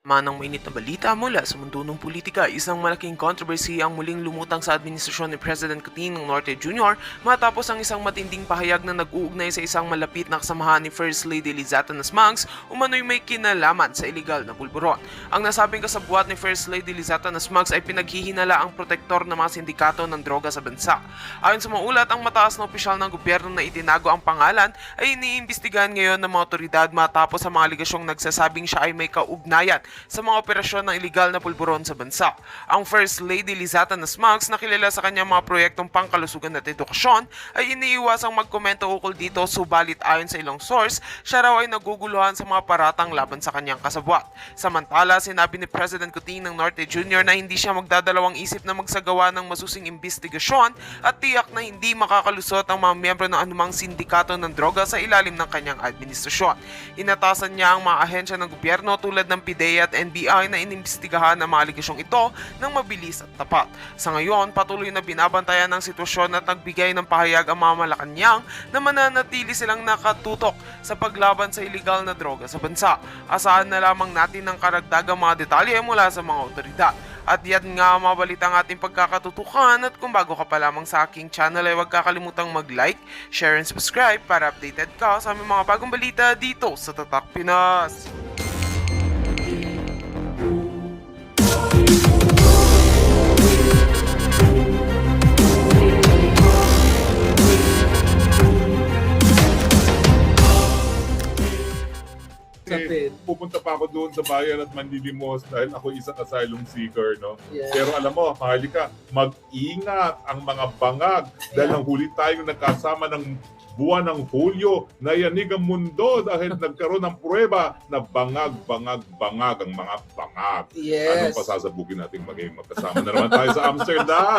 Manang mainit na balita mula sa mundo ng politika, isang malaking controversy ang muling lumutang sa administrasyon ni President Cotin ng Norte Jr. matapos ang isang matinding pahayag na nag-uugnay sa isang malapit na kasamahan ni First Lady Lizata Nasmangs umano'y may kinalaman sa iligal na pulburon. Ang nasabing kasabwat ni First Lady Lizata Nasmangs ay pinaghihinala ang protektor ng mga sindikato ng droga sa bansa. Ayon sa mga ulat, ang mataas na opisyal ng gobyerno na itinago ang pangalan ay iniimbestigahan ngayon ng mga otoridad matapos ang mga aligasyong nagsasabing siya ay may kaugnayan sa mga operasyon ng iligal na pulburon sa bansa. Ang First Lady Lizata Nasmangs na kilala sa kanyang mga proyektong pangkalusugan at edukasyon ay iniiwasang magkomento ukol dito, subalit ayon sa ilang source, siya raw ay naguguluhan sa mga paratang laban sa kanyang kasabwat. Samantala, sinabi ni President Cotin ng Norte Jr. na hindi siya magdadalawang isip na magsagawa ng masusing investigasyon at tiyak na hindi makakalusot ang mga miyembro ng anumang sindikato ng droga sa ilalim ng kanyang administrasyon. Inatasan niya ang mga ahensya ng gobyerno tulad ng PIDEA at NBI na inimbestigahan ang mga aligasyong ito ng mabilis at tapat. Sa ngayon, patuloy na binabantayan ng sitwasyon at nagbigay ng pahayag ang mga Malacanang na mananatili silang nakatutok sa paglaban sa iligal na droga sa bansa. Asahan na lamang natin ng karagdagang mga detalye mula sa mga otoridad. At yan nga mabalita ang ating pagkakatutukan, at kung bago ka pa lamang sa aking channel ay huwag kakalimutang mag-like, share and subscribe para updated ka sa aming mga bagong balita dito sa Tatak Pinas. Pupunta pa ako doon sa bayan at manlilimos dahil ako isang asylum seeker, no? Yeah. Pero alam mo, Maharlika, mag-ingat ang mga bangag dahil ang huli tayong nagkasama ng buwan ng Hulyo na yanig ang mundo dahil nagkaroon ng pruweba na bangag ang mga bangag. Yes. Anong pasasabugin natin maging magkasama na naman tayo sa Amsterdam?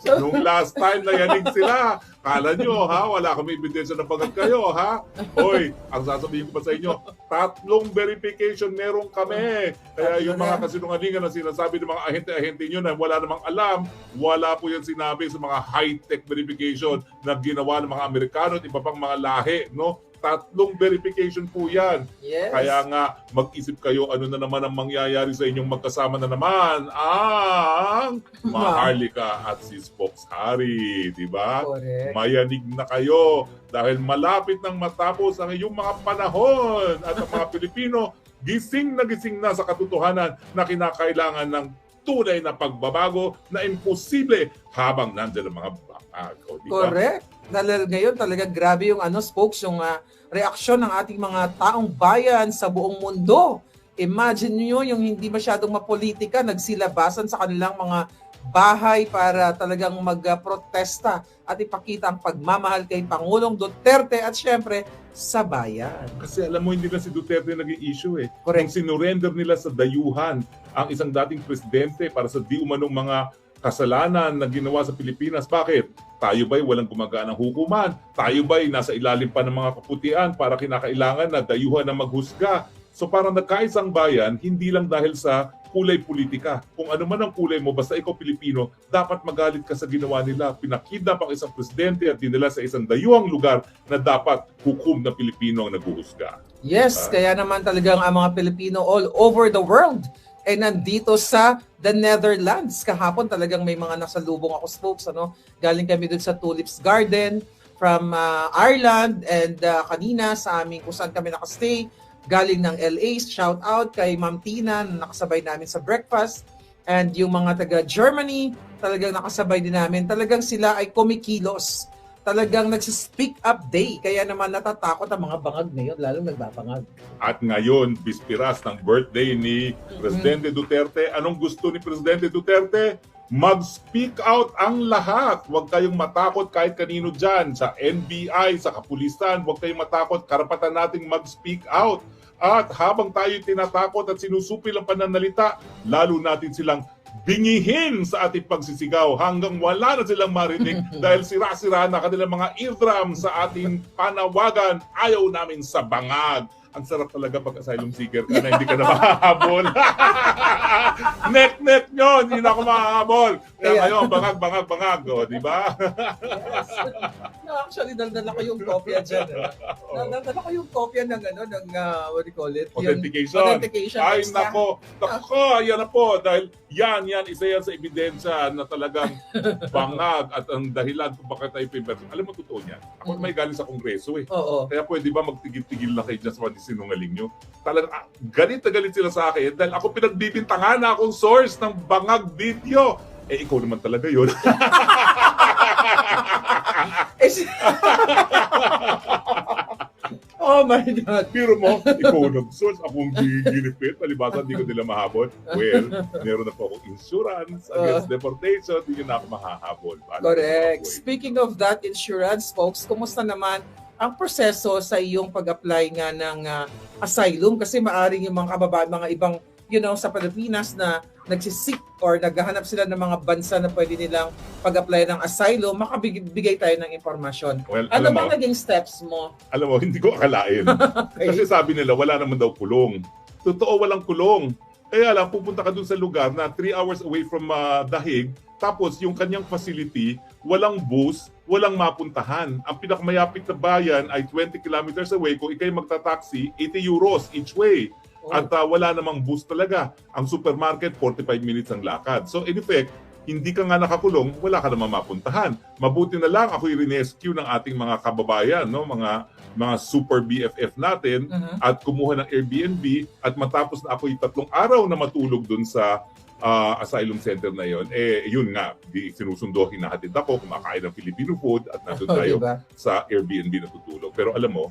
Nung last time na yanig sila, kala nyo ha, wala kami ebidensya na bangag kayo ha. Hoy, ang sasabihin ko pa sa inyo, 3 verification meron kami. Kaya yung mga kasinungalingan na sinasabi ng mga ahente-ahente nyo na wala namang alam, wala po yan sinabi sa mga high-tech verification na ginawa ng mga Amerikano at iba pang mga lahi, no? 3 verification po yan. Yes. Kaya nga, mag-isip kayo ano na naman ang mangyayari sa inyong magkasama na naman ang Maharlika at si Spokes Harry, di ba? Correct. Mayanig na kayo dahil malapit nang matapos ang iyong mga panahon at ang mga Pilipino gising na sa katotohanan na kinakailangan ng tunay na pagbabago na imposible habang nandiyan ang mga bangag. Di ba? Correct. Dahil ngayon talaga grabe yung Spokes, yung reaksyon ng ating mga taong bayan sa buong mundo. Imagine nyo yung hindi masyadong mapolitika, nagsilabasan sa kanilang mga bahay para talagang magprotesta at ipakita ang pagmamahal kay Pangulong Duterte at syempre sa bayan. Kasi alam mo, hindi na si Duterte naging issue eh. Correct. Nung sinurrender nila sa dayuhan ang isang dating presidente para sa di umanong mga kasalanan na ginawa sa Pilipinas. Bakit? Tayo ba'y walang gumaganang hukuman? Tayo ba'y nasa ilalim pa ng mga kaputian para kinakailangan na dayuhan na maghusga? So parang nagkaisang bayan, hindi lang dahil sa kulay politika. Kung ano man ang kulay mo, basta ikaw Pilipino, dapat magalit ka sa ginawa nila. Pinakidnap ang isang presidente at dinala sa isang dayuhang lugar na dapat hukom na Pilipino ang naghuhusga. Yes, kaya naman talagang ang mga Pilipino all over the world ay nandito sa the Netherlands. Kahapon talagang may mga nasalubong ako, Spokes. Galing kami dun sa Tulips Garden from Ireland, and kanina sa amin kung saan kami nakastay, galing ng LA. Shout out kay Ma'am Tina na nakasabay namin sa breakfast. And yung mga taga Germany, talagang nakasabay din namin. Talagang sila ay kumikilos. Talagang nagsi-speak up day. Kaya naman natatakot ang mga bangag ngayon, lalong nagbabangag. At ngayon, bispiras ng birthday ni Presidente Duterte. Anong gusto ni Presidente Duterte? Mag-speak out ang lahat. Huwag kayong matakot kahit kanino dyan. Sa NBI, sa kapulisan, huwag kayong matakot. Karapatan nating mag-speak out. At habang tayo tinatakot at sinusupil ang pananalita, lalo natin silang bingihin sa ating pagsisigaw hanggang wala na silang marinig dahil sira-sira na kanilang mga eardrum sa ating panawagan. Ayaw namin sa bangag. ang sarap talaga pag asylum seeker ka na hindi ka na mahahabol. Nek nyo, hindi na ako mahahabol. Kaya ngayon, bangag, di ba? Yes. No, actually, daldala ko yung kopya dyan. Daldala ko yung kopya ng, what do you call it? Authentication. Authentication. Ay, extra. nako, yan na po. Dahil isa yan sa ebidensya na talagang bangag at ang dahilan kung bakit tayo pimperson. Alam mo, totoo niyan. Ako may galing sa Kongreso eh. Oo. Kaya pwede ba magtigil-tigil na kayo dyan sa mga sinungaling nyo? Talagang galit na galit sila sa akin dahil ako pinagbibintangan na akong source ng bangag video. Eh, ikaw naman talaga yun. Oh my God. Pero mo, ikaw nag-source, akong ginipit, palibasa, hindi ko nila mahabol. Well, meron na po akong insurance against deportation, hindi na ako mahahabol. Correct. Speaking of that insurance, folks, kumusta naman ang proseso sa iyong pag-apply nga ng asylum? Kasi maaring yung mga kababayan, mga ibang, sa Pilipinas na nagsisik or naghahanap sila ng mga bansa na pwede nilang pag-apply ng asylum, makabigay tayo ng impormasyon. Well, Ano alam ba mo, naging steps mo? Alam mo, hindi ko akalain. Okay. Kasi sabi nila, wala naman daw kulong. Totoo, walang kulong. Kaya lang, pupunta ka dun sa lugar na 3 hours away from Dahig, tapos yung kanyang facility, walang bus, walang mapuntahan. Ang pinakamayapit na bayan ay 20 kilometers away. Kung ikay magta-taxi, 80 euros each way. At wala namang bus talaga. Ang supermarket, 45 minutes ang lakad. So in effect, hindi ka nga nakakulong, wala ka namang mapuntahan. Mabuti na lang ako'y rinescue ng ating mga kababayan, no? mga super BFF natin, at kumuha ng Airbnb, at matapos na ako'y 3 araw na matulog dun sa asylum center na yon, yun nga, sinusundo, hinahatid ako, kumakain ng Filipino food, at nandun tayo Diba? sa Airbnb na tutulog. Pero alam mo,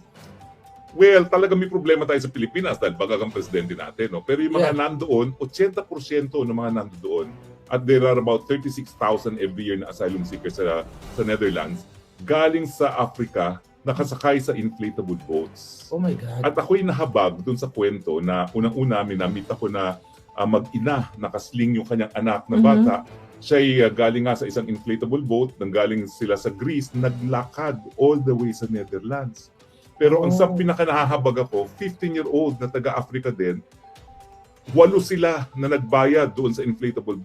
well, talaga may problema tayo sa Pilipinas dahil bagag ang presidente natin. No? Pero yung mga nandoon, 80% ng mga nandoon, at there are about 36,000 every year na asylum seekers sa Netherlands, galing sa Africa, nakasakay sa inflatable boats. Oh my God. At ako'y nahabag dun sa kwento na unang-una, minamit ako na mag-ina, nakasling yung kanyang anak na bata. Siya'y galing nga sa isang inflatable boat, nanggaling sila sa Greece, naglakad all the way sa Netherlands. Pero ang sa pinakanahahabag ako, 15-year-old na taga-Africa din, 8 sila na nagbayad doon sa inflatable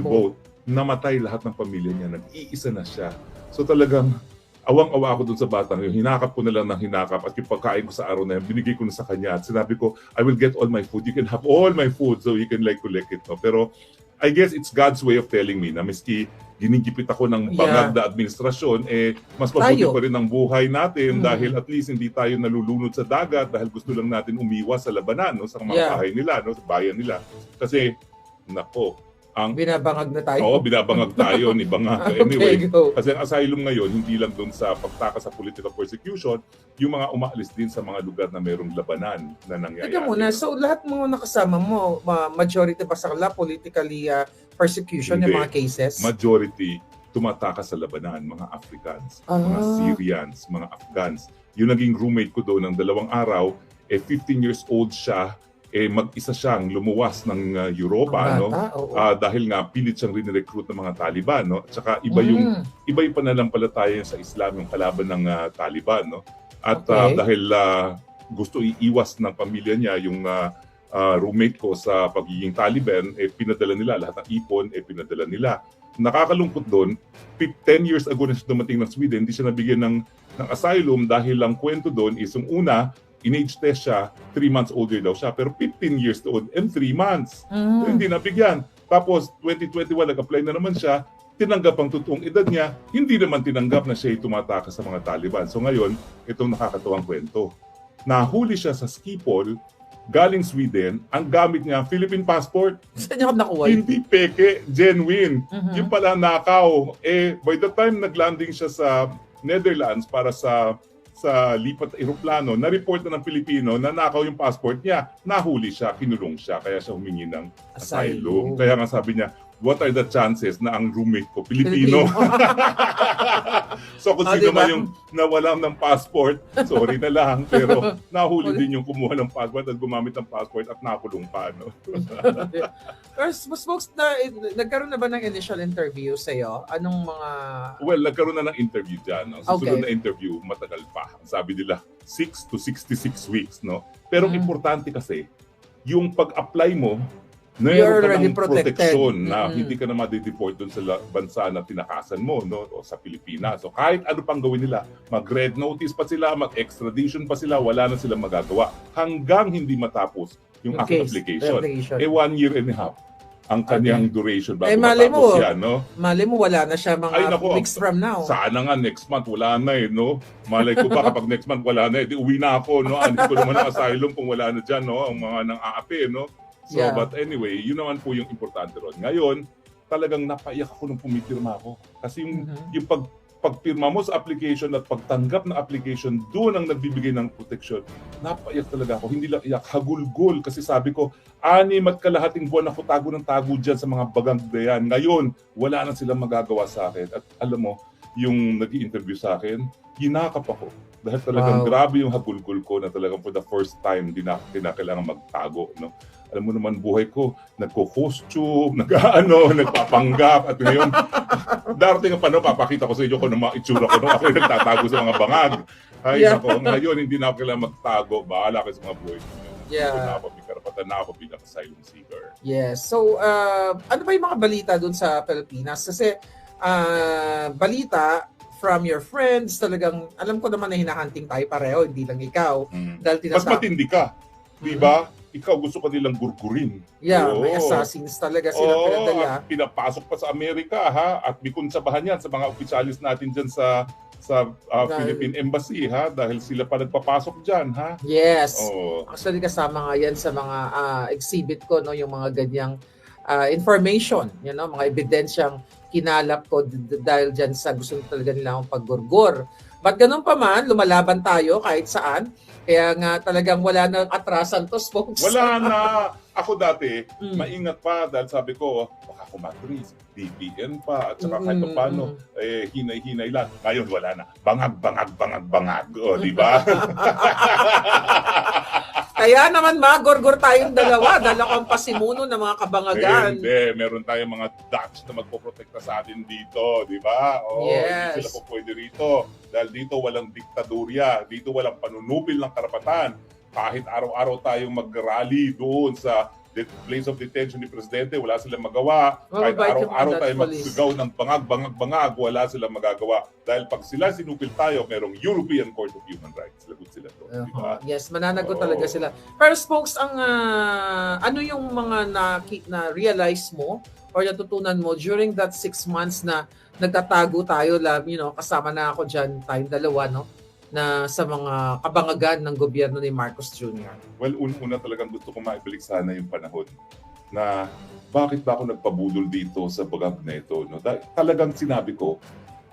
boat, namatay lahat ng pamilya niya, nag-iisa na siya. So talagang awang-awa ako doon sa batang yun. Hinakap ko na lang ng hinakap at yung pagkain ko sa araw na yun, binigay ko na sa kanya at sinabi ko, I will get all my food. You can have all my food so you can collect it. No? Pero I guess it's God's way of telling me na miski ginigipit ako ng bangag na administrasyon, mas mabuti pa rin ang buhay natin dahil at least hindi tayo nalulunod sa dagat dahil gusto lang natin umiwas sa labanan, no, sa mga bahay nila, no, sa bayan nila. Kasi, nako, binabangag na tayo. Oo, binabangag tayo ni bangag. Anyway, go. kasi ang asylum ngayon, hindi lang doon sa pagtaka sa political persecution, yung mga umaalis din sa mga lugar na mayroong labanan na nangyayari. Teka muna, so lahat mga nakasama mo, majority ba sa kanila politically persecution Hindi. yung mga cases? Majority tumataka sa labanan, mga Africans, mga Syrians, mga Afghans. Yung naging roommate ko doon ng 2 araw, 15 years old siya, mag-isa siyang lumuwas ng Europa, no? Dahil nga pilit siyang rin-recruit ng mga Taliban, no? At saka iba yung pananampalataya sa Islam, yung kalaban ng Taliban, no? At dahil gusto iiwas ng pamilya niya yung roommate ko sa pagiging Taliban, pinadala nila lahat ng ipon, pinadala nila. Nakakalungkot doon, 10 years ago na siya dumating ng Sweden, hindi siya nabigyan ng asylum dahil lang kwento doon is yung una, in-age test siya, 3 months older daw siya, pero 15 years old and 3 months. So, hindi nabigyan. Tapos 2021, nag-apply na naman siya, tinanggap ang totoong edad niya, hindi naman tinanggap na siya tumataka sa mga Taliban. So ngayon, itong nakakatawang kwento. Nahuli siya sa Schiphol, galing Sweden, ang gamit niya, Philippine passport. Saan niya nakuha? Hindi peke, genuine. Yung pala nakaw. By the time naglanding siya sa Netherlands para sa lipat eroplano, na-report na ng Pilipino na nakaw yung passport niya, nahuli siya, kinulong siya, kaya siya humingi ng asylum. Kaya nga sabi niya, what are the chances na ang roommate ko Pilipino? So kung sino diba? man yung nawalan ng passport, sorry na lang. Pero nahuli din yung kumuha ng passport at gumamit ng passport at nakulong pa. No? Pero folks, nagkaroon na ba ng initial interview sa'yo? Anong mga... Well, nagkaroon na ng interview dyan. Ang susunod Okay. na interview, matagal pa. Sabi nila, 6 to 66 weeks. No? Pero importante kasi, yung pag-apply mo, You're meron ka already ng protected. protection na hindi ka na ma-deport doon sa bansa na tinakasan mo, no? O sa Pilipinas. So kahit ano pang gawin nila, mag-red notice pa sila, mag-extradition pa sila, wala na silang magagawa hanggang hindi matapos yung aking application. 1 year and a half ang kanyang duration bago mali matapos mo, yan, no? Mali mo, wala na siya Ay, mga nako, weeks from now. Sana nga next month wala na no? Malay ko ba kapag next month wala na, di uwi na ako, no? Hindi ko naman ang asylum kung wala na dyan, no? Ang mga nang aapi, no? So, Yeah. but anyway, yun naman po yung importante ron. Ngayon, talagang napaiyak ako nung pumitirma ako. Kasi yung pagpirma mo sa application at pagtanggap ng application, doon ang nagbibigay ng protection. Napaiyak talaga ako. Hindi lang iyak, hagulgol. Kasi sabi ko, 6.5 buwan ako tago ng tago dyan sa mga bagang dayan. Ngayon, wala na silang magagawa sa akin. At alam mo, yung nag-i-interview sa akin, ginakap ako. Dahil talagang grabe yung hagulgol ko na talagang for the first time, di na kailangan magtago. No? Alam mo naman buhay ko, nagko-costume, nagpapanggap, at ngayon, darating ang panahon, papakita ko sa inyo kung ano mga itsura ko nung ako yung nagtatago sa mga bangag. Ay, nako, ngayon hindi na ako kailangan magtago, bahala kayo sa mga buhay ko. Yeah. So, na ako, may karapatan na ako bilang asylum seeker. Yes. So, ano ba yung mga balita dun sa Pilipinas? Kasi, balita from your friends, talagang, alam ko naman na hinahunting tayo pareho, hindi lang ikaw. Dahil Mas matindi ka, di ba? Ikaw gusto ka nilang gurgurin. Yeah, Oo. may assassins talaga silang pinadala. At pinapasok pa sa Amerika, ha? At may konsabahan yan sa mga opisyalis natin dyan sa Philippine Embassy, ha? Dahil sila pa nagpapasok dyan, ha? Yes. Oo. Actually, kasama nga yan sa mga exhibit ko, no, yung mga ganyang information, mga ebidensyang kinalap ko dahil dyan sa gusto talaga nila akong paggurgur. But ganun pa man, lumalaban tayo kahit saan. Kaya nga talagang wala nang atrasan to, folks. Wala na. Ako dati, maingat pa dahil sabi ko, baka kumatris, DPN pa, at saka kahit paano, hinay-hinay lang. Ngayon, wala na. Bangag. O, di ba? Kaya naman magurgur tayong dalawa dahil ako ang pasimuno ng mga kabangagan. Hindi, meron tayong mga Dutch na magpoprotekta sa atin dito, di ba? Yes. Hindi sila po pwede rito. Dahil dito walang diktadurya, dito walang panunupil ng karapatan. Kahit araw-araw tayong mag-rally doon sa place of detention ni Presidente, wala silang magawa. Kahit araw-araw tayo magsigaw ng bangag, wala silang magagawa. Dahil pag sila sinupil tayo, merong European Court of Human Rights. Lagot sila doon. Diba? Yes, mananagot talaga sila. Pero folks, ano yung mga na-realize mo or natutunan mo during that 6 months na nagtatago tayo, kasama na ako dyan, tayong dalawa, no? Na sa mga kabangagan ng gobyerno ni Marcos Jr. Well, una talagang gusto ko maibalik sana yung panahon na bakit ba ako nagpabudol dito sa bagag na ito. No? Talagang sinabi ko,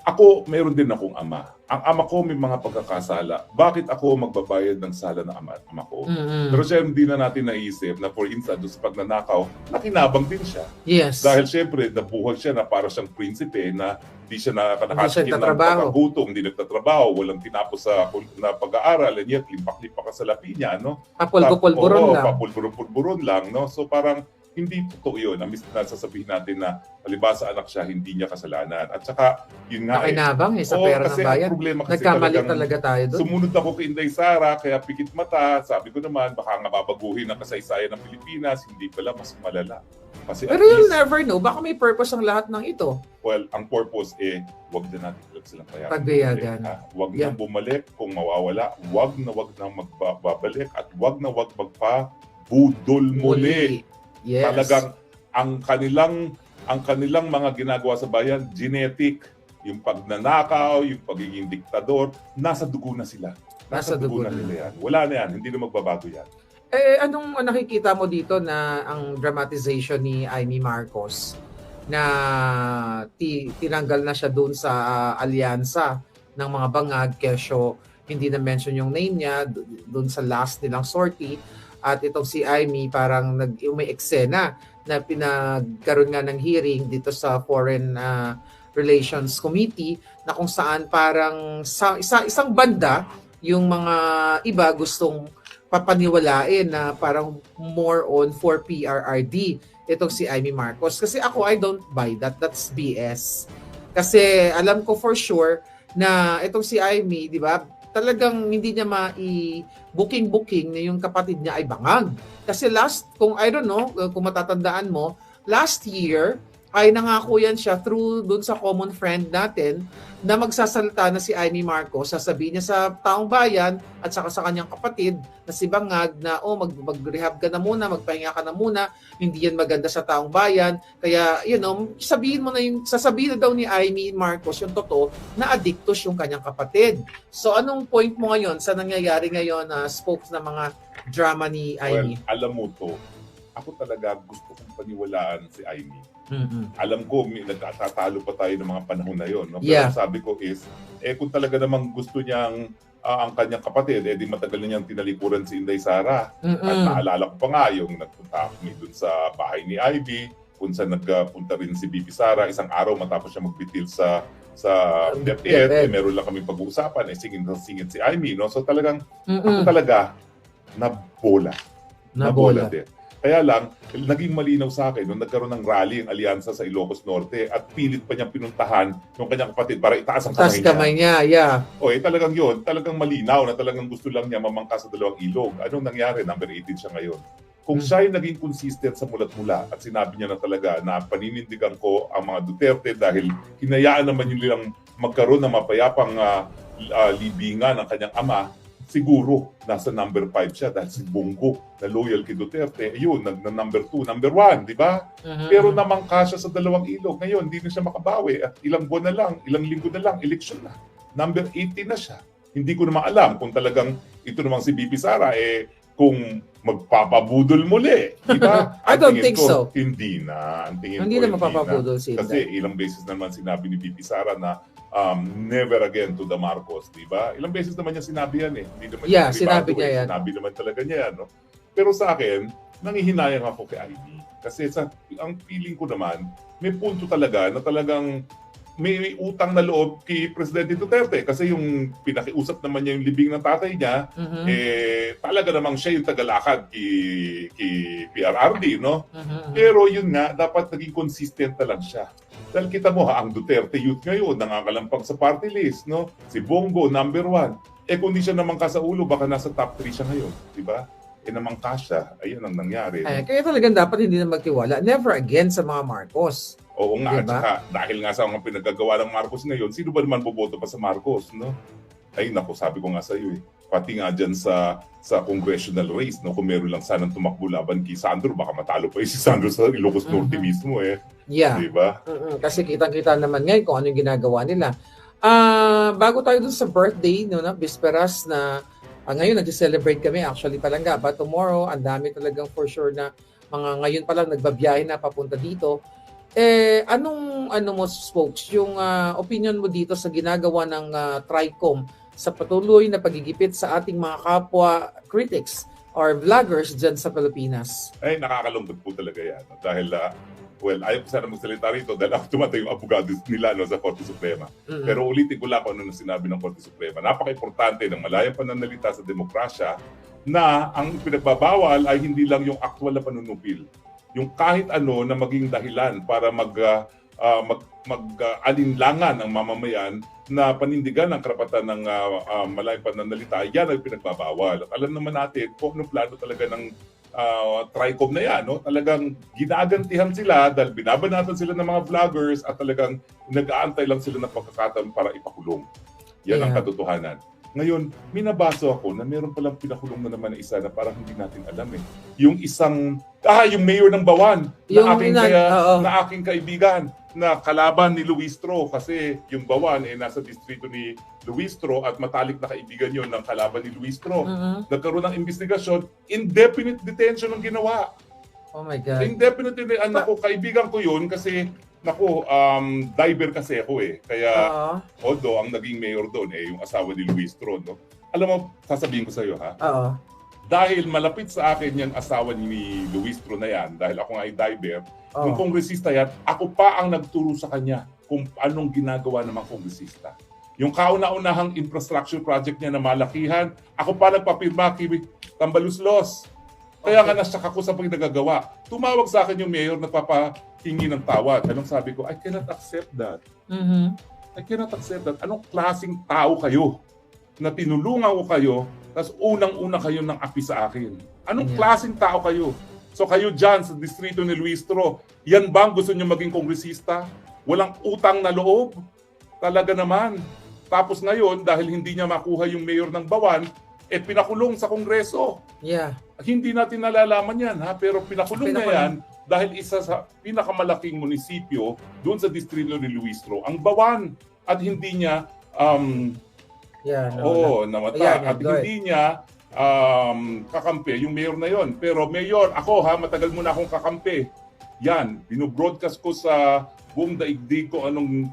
ako, mayroon din akong ama. Ang ama ko may mga pagkakasala. Bakit ako magbabayad ng sala ng ama ko? Pero siya hindi na natin naisip na for instance, sa pagnanakaw, nakinabang din siya. Yes. Dahil syempre, nabuhay siya na para siyang prinsipe na hindi siya nakakasakit ng pagkagutom, hindi nagtatrabaho, walang tinapos sa na pag-aaral, and yet limpak-limpak ka sa lapi niya, no? Papulburon lang. Papulburon lang, no? So parang hindi totoo yun. Nasasabihin natin na palibasa anak siya, hindi niya kasalanan. At saka, yun nga nakinabang sa pera ng bayan. Nagkamali talaga tayo doon. Sumunod ako kay Inday Sara, kaya pikit mata. Sabi ko naman, baka nga babaguhin ang kasaysayan ng Pilipinas, hindi pala mas malala. Kasi pero you'll never know, baka may purpose ang lahat ng ito. Well, ang purpose wag na natin silang payagan. Pagbayagan. Wag na bumalik kung mawawala, wag na magbabalik, at wag na magpa-budol muli. Yes. Talagang ang kanilang mga ginagawa sa bayan, genetic, yung pagnanakaw, yung pagiging diktador, nasa dugo na sila. Nasa dugo na nila yan. Wala na yan, hindi na magbabago yan. Anong nakikita mo dito na ang dramatization ni Amy Marcos na tinanggal na siya doon sa alyansa ng mga bangag, kesyo hindi na mention yung name niya doon sa last nilang sortie. at itong si Amy parang may eksena na pinagkaroon nga ng hearing dito sa Foreign Relations Committee na kung saan parang isang banda yung mga iba gustong papaniwalain na parang more on for PRRD itong si Amy Marcos. Kasi ako, I don't buy that. That's BS. Kasi alam ko for sure na itong si Amy, di ba, talagang hindi niya booking na yung kapatid niya ay bangag. Kasi kung I don't know, kung matatandaan mo, last year ay nangako yan siya through dun sa common friend natin na magsasalita na si Amy Marcos, sasabihin niya sa taong bayan at saka sa kanyang kapatid na si Bangag na mag-rehab ka na muna, magpahinga ka na muna, hindi yan maganda sa taong bayan. Kaya, sasabihin na daw ni Amy Marcos yung totoo na addictus yung kanyang kapatid. So, anong point mo ngayon sa nangyayari ngayon na spokes na mga drama ni Amy? Well, alam mo to, ako talaga gusto kong paniwalaan si Amy. Mm-hmm. Alam ko, nagtatatalo pa tayo ng mga panahon na yon. No? Pero Yeah. sabi ko is, kung talaga namang gusto niyang ang kanyang kapatid, di matagal na niyang tinalikuran si Inday Sara. Mm-mm. At naalala ko pa nga yung nagpunta kami dun sa bahay ni Ivy, kung saan nagpunta rin si Bibi Sara isang araw matapos siya magbitil sa DepEd. Meron lang kami pag-uusapan, singin si Amy. No? So talagang, ako talaga, nabola din. Kaya lang, naging malinaw sa akin nung nagkaroon ng rally ang alyansa sa Ilocos Norte at pilit pa niyang pinuntahan yung kanyang kapatid para itaas ang kamay niya. Yeah. Talagang yun, talagang malinaw na talagang gusto lang niya mamangka sa dalawang ilog. Anong nangyari? Number 18 siya ngayon. Kung siya ay naging consistent sa mulat mula at sinabi niya na talaga na paninindigan ko ang mga Duterte dahil hinayaan naman yung nilang magkaroon ng mapayapang libingan ng kanyang ama, siguro nasa number 5 siya dahil si Bongo na loyal kay Duterte, ayun, number 2, number 1, di ba? Mm-hmm. Pero namangka siya sa dalawang ilog. Ngayon, hindi na siya makabawi at ilang buwan na lang, ilang linggo na lang, eleksyon na. Number 18 na siya. Hindi ko naman alam kung talagang ito namang si Bibi Sara, kung magpapabudol muli. Di ba? I don't think so. Hindi na. Ang tingin Hindi ko, na mapapabudol si Inday. Kasi ilang beses naman sinabi ni Bibi Sara na never again to the Marcos, di ba? Ilang beses naman niya sinabi yan Hindi naman sinabi niya yan. Sinabi naman talaga niya yan. No? Pero sa akin, nangihinayang ako kay Ivy. Kasi ang feeling ko naman, may punto talaga na talagang may utang na loob kay Presidente Duterte. Kasi yung pinakiusap naman niya yung libing ng tatay niya, talaga namang siya yung tagalakad kay PRRD, no? Pero yun nga, dapat naging consistent na lang siya. Dahil kita mo ang Duterte youth ngayon, nangakalampag sa party list, no? Si Bongo, number 1. Kung di siya namangka sa ulo, baka nasa top 3 siya ngayon, di ba? Namangka siya, ayun ang nangyari. Kaya talagang dapat hindi na magtiwala. Never again sa mga Marcos. Oo nga, diba? At saka, dahil nga sa mga pinagagawa ng Marcos ngayon, sino ba naman boboto pa sa Marcos, no? Ay, naku, sabi ko nga sa iyo pati nga dyan sa congressional race, no? Kung meron lang sanang tumakbo laban kay Sandro, baka matalo pa si Sandro sa Ilocos Norte mismo, Yeah. Diba? Kasi kitang-kita naman ngayon kung ano yung ginagawa nila. Bago tayo dun sa birthday, no, na Bisperas na ngayon nag-celebrate kami, actually palangga, but tomorrow, ang dami talagang for sure na ngayon pa lang nagbabiyahe na papunta dito. Anong mo, Spokes, yung opinion mo dito sa ginagawa ng TRICOM sa patuloy na pagigipit sa ating mga kapwa critics or vloggers dyan sa Pilipinas? Ay, nakakalungkot po talaga yan. Dahil, ayaw ko sana magsalita rito dahil ako tumatay yung abogado nila sa Korte Suprema. Pero ulitin ko lang kung ano sinabi ng Korte Suprema. Napaka-importante ng malayang pananalita sa demokrasya na ang pinagbabawal ay hindi lang yung actual na panunupil. Yung kahit ano na maging dahilan para mag-alinlangan ang mamamayan na panindigan ang karapatan ng malayang pananalita, yan ay pinagbabawal. At alam naman natin kung anong plano talaga ng TRICOM na yan. No? Talagang ginagantihan sila dahil binabanatan sila ng mga vloggers at talagang nag-aantay lang sila ng pagkakataon para ipakulong. Yan ang katotohanan. Ngayon, minabaso ako na meron palang pinakulong na naman na isa na parang hindi natin alam Yung isang, yung mayor ng Bawan na aking kaibigan na kalaban ni Luis Tro kasi yung Bawan nasa distrito ni Luis Tro at matalik na kaibigan yon ng kalaban ni Luis Tro. Nagkaroon ng investigasyon, indefinite detention ang ginawa. Oh my God. Indefinite detention. Kaibigan ko yun kasi diver kasi ako Kaya, although ang naging mayor doon yung asawa ni Luis Tron, no? Alam mo, sasabihin ko sa iyo, ha? dahil malapit sa akin yung asawa ni Luistro na yan, dahil ako nga ay diver, Oh. yung kongresista yan, ako pa ang nagturo sa kanya kung anong ginagawa ng mga kongresista. Yung kauna-unahang infrastructure project niya na malakihan, ako pa nagpapirma kay Tambaluslos. Kaya nga nasyak ako sa pagdagagawa. Tumawag sa akin yung mayor na papahingi ng tawad. Anong sabi ko? I cannot accept that. Mhm. I cannot accept that. Anong klaseng tao kayo na tinulungan ko kayo, tapos unang-una kayo ng api sa akin? Anong Yeah. klaseng tao kayo? So kayo dyan sa distrito ni Luistro, yan bang gusto nyo maging kongresista? Walang utang na loob? Talaga naman. Tapos ngayon, dahil hindi niya makuha yung mayor ng Bawan, pinakulong sa kongreso. Yeah. Hindi natin nalalaman yan, ha? Pero pinakulong na Pinakulong. yan dahil isa sa pinakamalaking munisipyo doon sa distrito ni Luistro, ang Bawan. At hindi niya Yeah. namata. Ayan, At go ahead. hindi niya kakampi yung mayor na yon. Pero mayor, ako matagal mo na akong kakampi. Yan, binobroadcast ko sa buong daigdig ko anong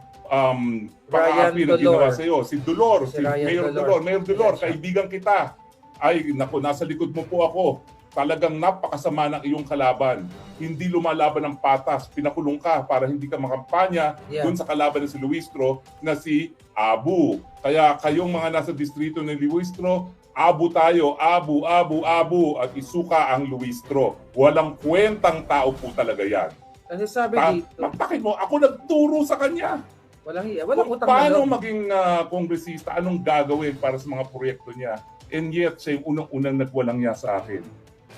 pang-aapi na ginawa Dolor. sa'yo. Si Dolor, Si si Ryan Mayor Dolor. Dolor. Mayor Dolor, Ayan siya. kaibigan kita. Ay, naku, nasa likod mo po ako. Talagang napakasama ng iyong kalaban. Hindi lumalaban ng patas. Pinakulong ka para hindi ka makampanya Yeah. dun sa kalaban ng si Luistro na si Abu. Kaya kayong mga nasa distrito ng Luistro, Abu tayo, Abu, at isuka ang Luistro. Walang kwentang tao po talaga yan. Kasi sabi dito, Bakit mo? Ako nagturo sa kanya. walang Kung utang na paano loob. maging kongresista, anong gagawin para sa mga proyekto niya. And yet, siya yung unang-unang nagwalang niya sa akin.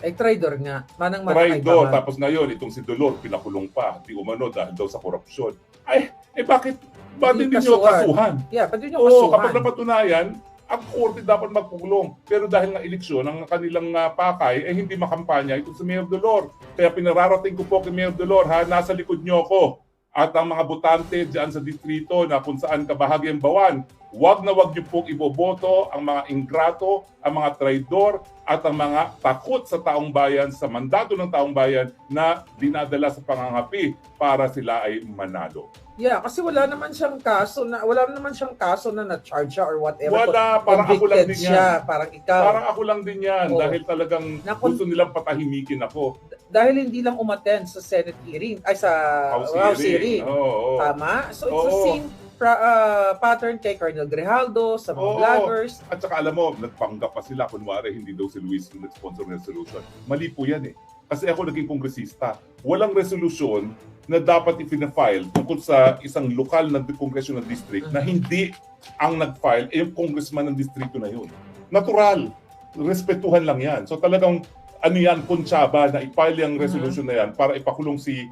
Ay, traidor nga. Manang-mana Traidor, kay tapos ngayon, itong si Dolor, pinakulong pa. Di umano dahil daw sa korupsyon. Ay, bakit Hindi hindi nyo kasuhan. kasuhan? Yeah, pati yung Oo, kasuhan. kapag napatunayan, ang korte dapat magpulong. Pero dahil nga eleksyon, ang kanilang pakay, hindi makampanya itong si Mayor Dolor. Kaya pinararating ko po kay Mayor Dolor, nasa likod nyo ako. At ang mga botante dyan sa distrito na kung saan kabahagyang Bawan, wag na wag nyo pong iboboto ang mga ingrato, ang mga traidor, at ang mga takot sa taong bayan, sa mandato ng taong bayan na dinadala sa pangangapi para sila ay manalo. Yeah, kasi wala naman siyang kaso na na-charge siya or whatever. Wala, parang ako lang Convicted din siya, yan. parang ikaw. Parang ako lang din yan Oo. dahil talagang gusto nilang patahimikin ako. Dahil hindi lang umattend sa Senate hearing, ay sa House hearing. Oo. Tama? So it's the Oo. same pattern kay Colonel Grijaldo, sa mga Oo. vloggers. At saka alam mo, nagpanggap pa sila, kunwari hindi daw si Luis yung nag-sponsor ng resolution. Mali po yan eh. Kasi ako naging kongresista. Walang resolusyon na dapat ipina-file tungkol sa isang lokal na congressional district na hindi ang nag-file yung congressman ng distrito na yun. Natural. Respetuhan lang yan. So talagang ano yan, kontsaba na i-file yung resolution na yan para ipakulong si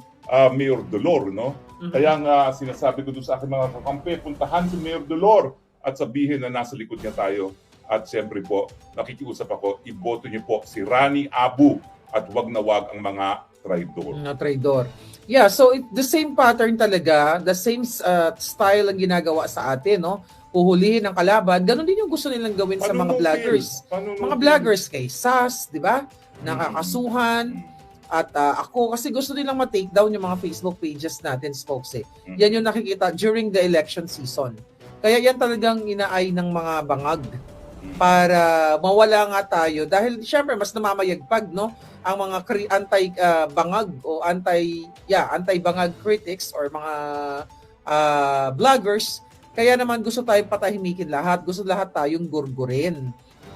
Mayor Dolor, no? Kaya nga sinasabi ko doon sa aking mga kakampi, puntahan si Mayor Dolor at sabihin na nasa likod niya tayo. At siyempre po, nakikiusap ako, iboto niyo po si Rani Abu at wag na wag ang mga traidor. Na traidor. Yeah, so the same pattern talaga, the same style ang ginagawa sa atin, no? Puhulihin ang kalaban. Ganon din yung gusto nilang gawin sa mga vloggers. Mga vloggers kay SAS, di ba? Nakakasuhan. At ako, kasi gusto nilang ma-take down yung mga Facebook pages natin, folks eh. Yan yung nakikita during the election season. Kaya yan talagang inaay ng mga bangag para mawala nga tayo. Dahil syempre, mas namamayagpag, no? Ang mga anti-bangag o anti-bangag critics or mga vloggers. Kaya naman gusto tayong patahimikin lahat. Gusto lahat tayong gurgurin.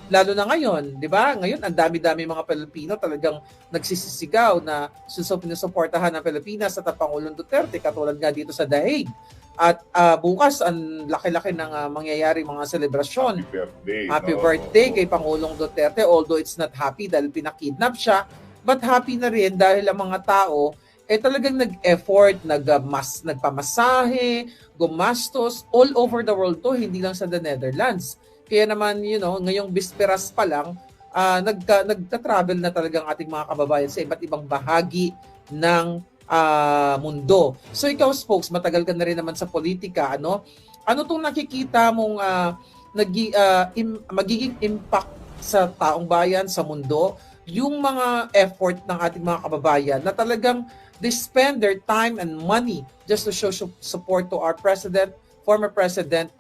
Lalo na ngayon, di ba? Ngayon, ang dami-dami mga Pilipino talagang nagsisisigaw na sinusuportahan ng Pilipinas at ang Pangulong Duterte, katulad nga dito sa Daig. At bukas, ang laki-laki ng mangyayari mga selebrasyon. Happy birthday kay Pangulong Duterte, although it's not happy dahil pinakidnap siya, but happy na rin dahil ang mga tao talagang nag-effort, nagpamasahe, gumastos, all over the world to, hindi lang sa the Netherlands. Kaya naman, ngayong bisperas pa lang, nagka-travel na talagang ating mga kababayan sa iba't ibang bahagi ng mundo. So ikaw, Spokes, matagal ka na rin naman sa politika, ano? Ano itong nakikita mong magiging impact sa taong bayan, sa mundo, yung mga effort ng ating mga kababayan na talagang they spend their time and money just to show support to our president, former president,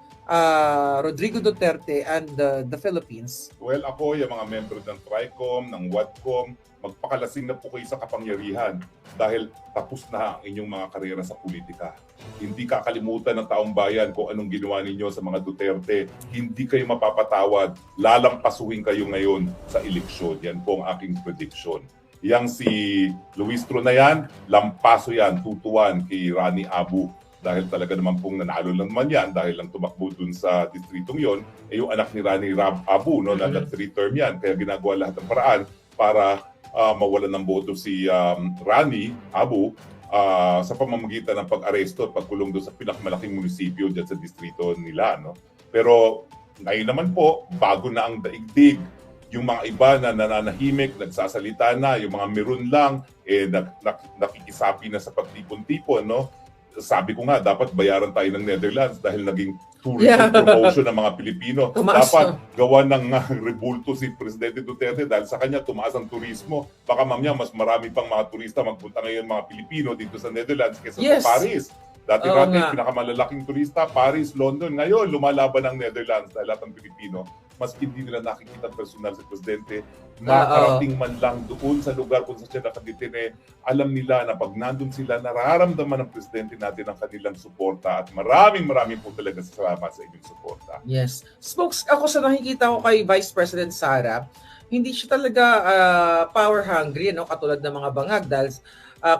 Rodrigo Duterte and the Philippines? Well, ako, yung mga member ng TRICOM, ng WADCOM, magpakalasing na po kayo sa kapangyarihan dahil tapos na ang inyong mga karera sa politika. Hindi kakalimutan ng taong bayan kung anong ginawa ninyo sa mga Duterte. Hindi kayo mapapatawad. Lalampasuhin kayo ngayon sa eleksyon. Yan po ang aking prediction. Yang si Luis Tronayan, lampaso yan, tutuan kay Rani Abu. Dahil talaga naman pong nanalo lang naman yan dahil lang tumakbo dun sa distritong yon, yung anak ni Rani Abu, no, na 3-term yan. Kaya ginagawa lahat ng paraan para mawalan ng boto si Rani Abu sa pamamagitan ng pag-aresto at pagkulong doon sa pinakamalaking munisipyo dyan sa distrito nila. No? Pero ngayon naman po, bago na ang daigdig, yung mga iba na nananahimik, nagsasalita na, yung mga meron lang, nakikisapi na sa pagtipon-tipon, no? Sabi ko nga, dapat bayaran tayo ng Netherlands dahil naging tourism promotion ng mga Pilipino. Dapat gawa ng rebulto si Presidente Duterte dahil sa kanya tumaas ang turismo. Baka mamaya mas marami pang mga turista magpunta ngayon mga Pilipino dito sa Netherlands kaysa sa Paris. Dati-dati, pinakamalalaking turista, Paris, London. Ngayon, lumalaban ang Netherlands dahil lahat ng Pilipino. Mas hindi nila nakikita personal si Presidente. Makarating man lang doon sa lugar kung saan siya nakatitire. Alam nila na pag nandun sila, nararamdaman ng Presidente natin ang kanilang suporta at maraming po talaga salamat sa inyong suporta. Yes. Spokes, ako sa nakikita ko kay Vice President Sara, hindi siya talaga power hungry, no? Katulad ng mga bangag dahil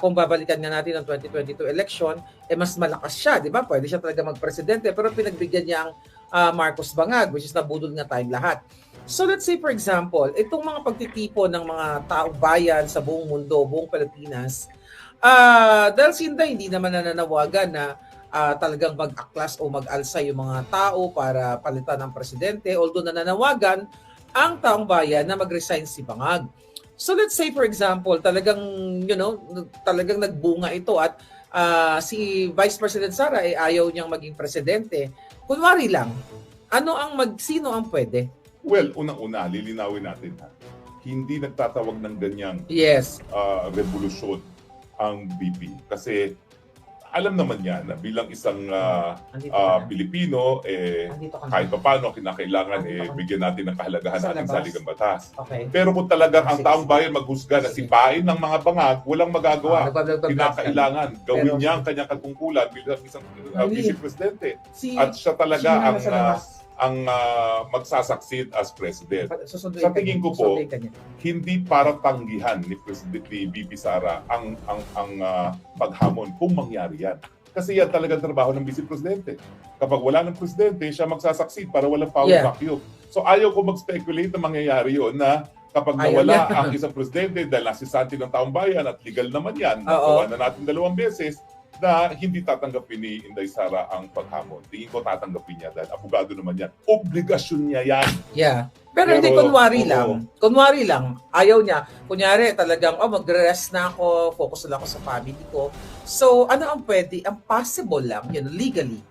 kung babalikan nga natin ang 2022 election, mas malakas siya, di ba? Pwede siya talaga magpresidente, pero pinagbigyan niya ang Marcos Bangag, which is nabudol nga tayong lahat. So let's say for example, itong mga pagtitipon ng mga taong bayan sa buong mundo, buong Pilipinas, dahil hindi naman nananawagan na talagang mag-aklas o mag-alsa yung mga tao para palitan ng presidente, although nananawagan ang taong bayan na mag-resign si Bangag. So let's say for example, talagang talagang nagbunga ito at si Vice President Sara ay ayaw niyang maging presidente. Kunwari lang, sino ang pwede? Well, unang-una, lilinawin natin ha. Hindi nagtatawag ng ganyang revolusyon ang BP. Kasi alam naman yan na bilang isang Pilipino, kahit pa paano, kinakailangan bigyan natin ng kahalagahan ng ating saligang batas. Okay. Pero kung talagang ang taong bayan maghusga na sipain ng mga bangag, walang magagawa. Kinakailangan gawin niya ang kanyang katungkulan bilang isang vice-presidente. At siya talaga ang magsasucceed as president. Sa tingin ko po, hindi para tanggihan ni BP Sara ang paghamon kung mangyari yan. Kasi yan talagang trabaho ng vice-presidente. Kapag wala ng presidente, siya magsasucceed para walang power vacuum. So ayaw ko mag-speculate na mangyayari yun na kapag nawala ang isang presidente dahil nasisanti ng taong bayan at legal naman yan, nagawa na natin 2 beses, na hindi tatanggapin ni Inday Sara ang paghamon. Tingin ko tatanggapin niya dahil abogado naman yan. Obligasyon niya yan. Yeah. Pero hindi, kunwari lang, ayaw niya. Kunyari talagang, magre-rest na ako, focus na ako sa family ko. So, ano ang pwede, ang possible lang, legally?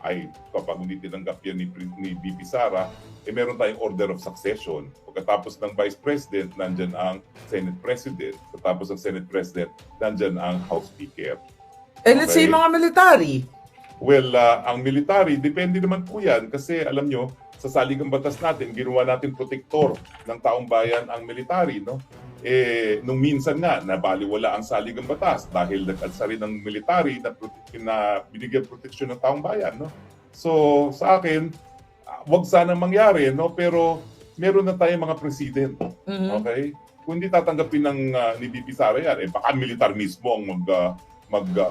Ay, kapag hindi tinanggap yan ni BP Sara, meron tayong order of succession. Pagkatapos ng Vice President, nandyan ang Senate President. Pagkatapos ng Senate President, nandyan ang House Speaker. Let's say mga military. Well, ang military, depende naman po yan kasi alam nyo, sa saligang batas natin, ginawa natin protektor ng taong bayan ang military. No? Nung minsan nga, nabaliwala ang saligang batas dahil nag-alsa rin ng military na binigyan proteksyon ng taong bayan. No? So sa akin, wag sana mangyari, no? Pero meron na tayong mga president. Okay? Kung hindi tatanggapin ni BP Sara yan, baka militar mismo ang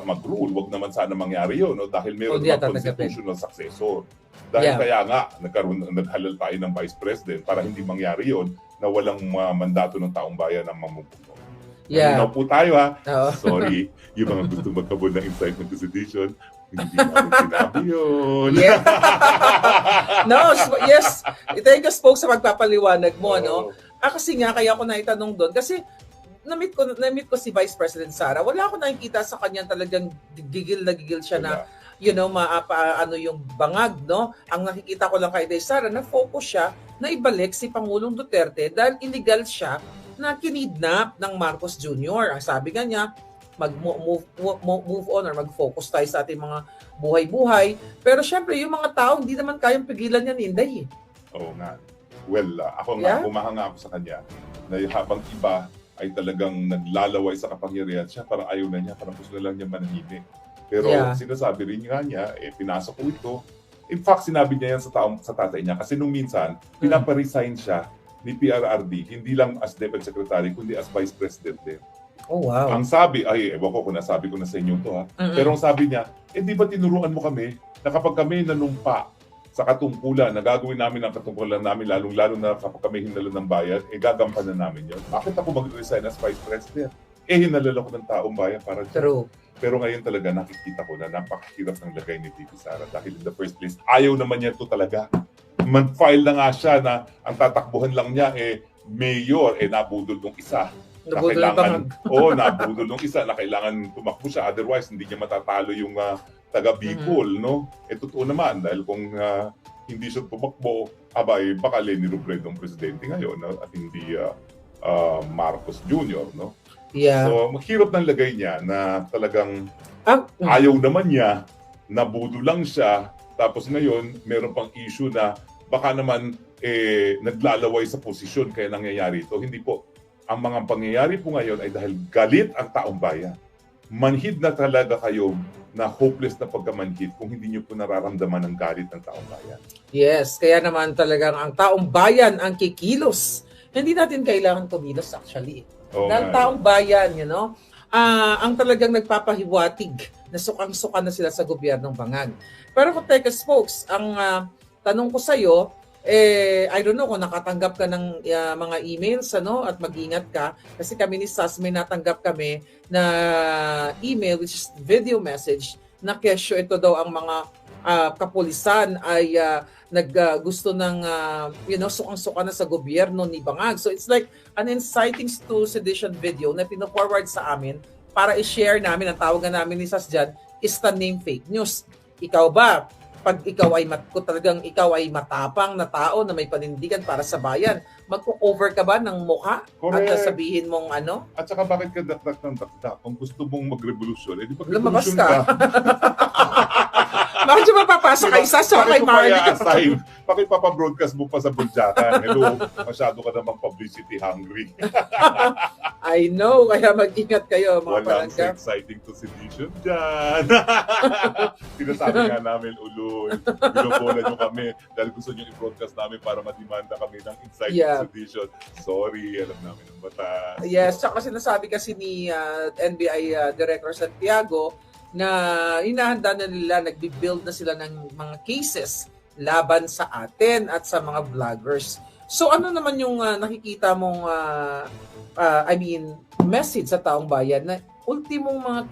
mag-rule, wag naman sana mangyari yun, no? Dahil meron naman constitutional successor. Dahil kaya nga, naghalal tayo ng Vice President para hindi mangyari yun na walang mandato ng taong bayan ang mamumuno. Malinaw po tayo ha. Sorry, yung mga gusto magkabon ng incitement to sedition, hindi namin sinabi yun. Yes. Thank you, Spoke, sa magpapaliwanag mo. No? Kasi nga, kaya ako naitanong doon. Kasi na-meet ko si Vice President Sara. Wala ako nakikita sa kanya talagang gigil siya na yung bangag, no? Ang nakikita ko lang kay Inday Sara na focus siya na ibalik si Pangulong Duterte dahil illegal siya na kinidnap ng Marcos Jr. Ang sabi nga niya, move on or mag-focus tayo sa ating mga buhay-buhay. Pero syempre, yung mga tao, hindi naman kayang pigilan yan, Inday. Oo nga. Well, ako Yeah? nga, humahanga ako sa kanya na habang iba ay talagang naglalaway sa kapangyarihan, siya parang ayaw na niya, parang gusto na lang niya manahimik. Pero Yeah. sinasabi rin nga niya, pinasok ko ito. In fact, sinabi niya yan sa tatay niya kasi nung minsan, pinaparesign siya ni PRRD, hindi lang as Deputy Secretary, kundi as Vice President din. Oh, wow. Ang sabi, ewan ko kung nasabi ko na sa inyo to ha, pero ang sabi niya, di ba tinuruan mo kami na kapag kami nanumpa sa katungkulan, na gagawin namin ang katungkulan namin, lalong-lalo na kapag kami hinalo ng bayan, gagampanan namin yun. Bakit ako mag-resign as Vice President? Hinalala ko ng taong bayan para dyan. True. Pero ngayon talaga nakikita ko na napakahirap ng lagay ni Titi Sara dahil in the first place, ayaw naman niya ito talaga. Man-file na nga siya na ang tatakbuhan lang niya mayor, nabudol ng isa. Nabudol ng bangag. Nabudol ng isa na kailangan tumakbo siya. Otherwise, hindi niya matatalo yung taga Bicol, no? Totoo naman dahil kung hindi siya tumakbo, baka Leni Robredo ang presidente ngayon at hindi Marcos Jr., no? Yeah. So, mahirap ng lagay niya na talagang ayaw naman niya, nabudo lang siya, tapos ngayon, meron pang issue na baka naman naglalaway sa posisyon kaya nangyayari ito. Hindi po. Ang mga pangyayari po ngayon ay dahil galit ang taong bayan. Manhid na talaga kayo na hopeless na pagkamanhid kung hindi niyo po nararamdaman ang galit ng taong bayan. Yes, kaya naman talagang ang taong bayan ang kikilos. Hindi natin kailangan kumilos actually. Dahil taong bayan, ang talagang nagpapahiwatig na sukang-suka na sila sa gobyernong Bangag. Pero kung Tekes folks, ang tanong ko sa iyo, I don't know kung nakatanggap ka ng mga emails at mag-ingat ka kasi kami ni SAS may natanggap kami na email which is video message na kesyo ito daw ang mga kapulisan ay gusto ng sukang-suka na sa gobyerno ni Bangag. So it's like an inciting to sedition video na pino-forward sa amin para i-share namin, ang tawagan namin ni SAS dyan, is the name fake news. Ikaw ba, pag ikaw ay matapang na tao na may panindigan para sa bayan, magko-cover ka ba ng mukha? Correct. At sabihin mong At saka bakit ka dakdak ng dakdak? Kung gusto mong mag-revolusyon, di lumabas mag-revolusyon ka. Bakit siya mapapasok kay SAS o kay Marley? Bakit papabroadcast mo pa sa Bunjakan? Hello, masyado ka namang publicity hungry. I know, kaya mag-ingat kayo mga Walang palangga. exciting to sedition dyan. Sinasabi nga namin, uloy, binubola nyo kami dahil gusto nyo i-broadcast namin para madimanda kami ng inciting to sedition. Sorry, alam namin ang batas. Yes, tsaka sinasabi kasi ni NBI Director Santiago na hinahanda na nila, nagbi-build na sila ng mga cases laban sa atin at sa mga vloggers. So ano naman yung nakikita mong message sa taong bayan na ultimong mga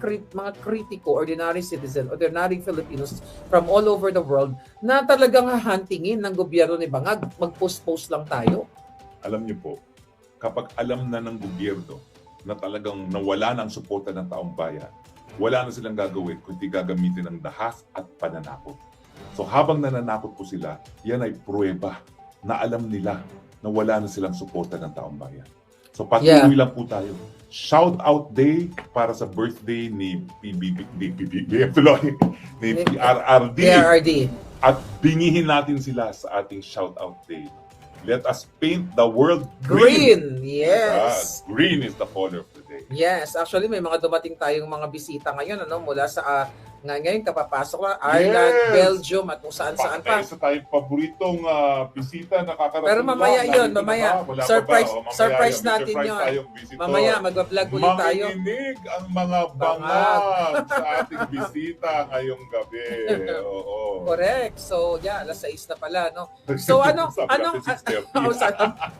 kritiko, ordinary citizen, ordinary Filipinos from all over the world na talagang hahantingin ng gobyerno ni Bangag, mag-post-post lang tayo? Alam niyo po, kapag alam na ng gobyerno na talagang nawala na ang suporta ng taong bayan, wala na silang gagawin kundi gagamitin ng dahas at pananakot. So habang nananakot po sila, yan ay pruweba na alam nila na wala na silang suporta ng taong bayan. So patuloy lang po tayo. Shout out day para sa birthday ni PRRD. At bingihin natin sila sa ating shout out day. Let us paint the world green. Yes. Green is the color of the day. Yes, actually may mga dumating tayong mga bisita ngayon mula sa ngayon kapapasok na Ireland, Belgium at kung saan-saan pa. Isa tayong paboritong bisita na kakarating. Pero mamaya yun, mamaya. Surprise natin yun. Mamaya magba-vlog ulit tayo. Manginginig ang mga bangag sa ating bisita ngayong gabi. Oo. Correct. So, alas 6 na pala, no? So,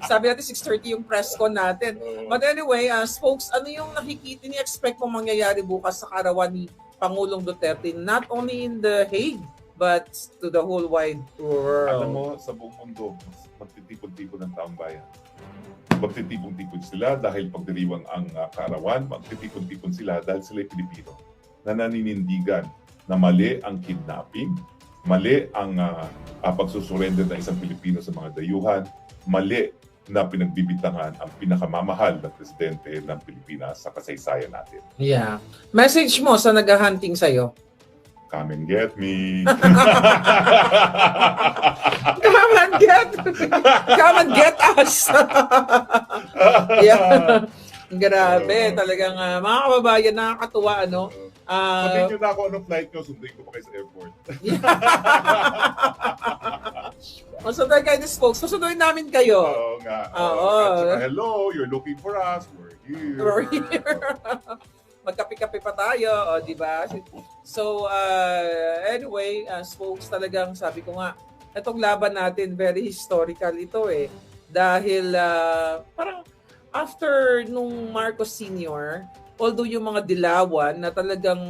sabi natin 6:30 yung press con natin. But anyway, folks, ano yung ni-expect mong mangyayari bukas sa karawan ni Pangulong Duterte, not only in The Hague, but to the whole wide world? Alam mo, sa buong mundo, magtitipon-tipon ng taong bayan. Magtitipon-tipon sila dahil pagdiriwang ang kaarawan, magtitipon-tipon sila dahil sila'y Pilipino na naninindigan na mali ang kidnapping, mali ang pagsusurrender ng isang Pilipino sa mga dayuhan, mali na pinagbibintangan ang pinakamamahal na presidente ng Pilipinas sa kasaysayan natin. Yeah. Message mo sa naghahunting sa'yo. Come and get me. Come and get Come and get us. Yeah. Grabe, talagang mga kababayan, nakakatuwa, ano? Sabihin nyo na ako anong flight nyo, sunduin ko pa kayo sa airport. Masundan kayo this folks. Susunduin namin kayo. Oo nga. Oo. At saka, hello, you're looking for us. We're here. We're here. Magkape-kape pa tayo, di ba? So, anyway, folks, talagang sabi ko nga, itong laban natin, very historical ito eh. Dahil parang after nung Marcos Sr., although yung mga dilawan na talagang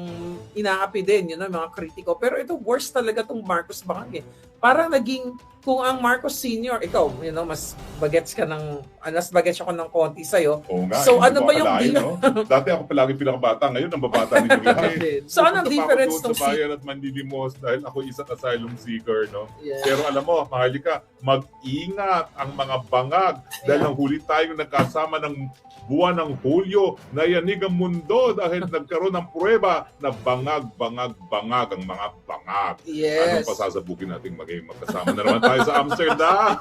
inaapi din, mga kritiko. Pero ito, worst talaga tong Marcos Bangag eh. Parang naging, kung ang Marcos Sr., ikaw, mas bagets ka ng, mas bagets ako ng konti sa'yo. Oo nga. So, hindi ano ko ba yung akalain, deal? no? Dati ako palagi pinakabata, ngayon ang babata ninyo lahat. So, anong Pupunta pa difference ako doon sa bayan at manlilimos dahil ako isang asylum seeker, no? Yeah. Pero alam mo, Maharlika, mag-ingat ang mga bangag dahil ang huli tayong nagkasama ng buwan ng Hulyo na yanig ang mundo dahil nagkaroon ng pruweba na bangag ang mga bangag. Yes. Anong pasasabukin natin maging magkasama na naman tayo sa Amsterdam?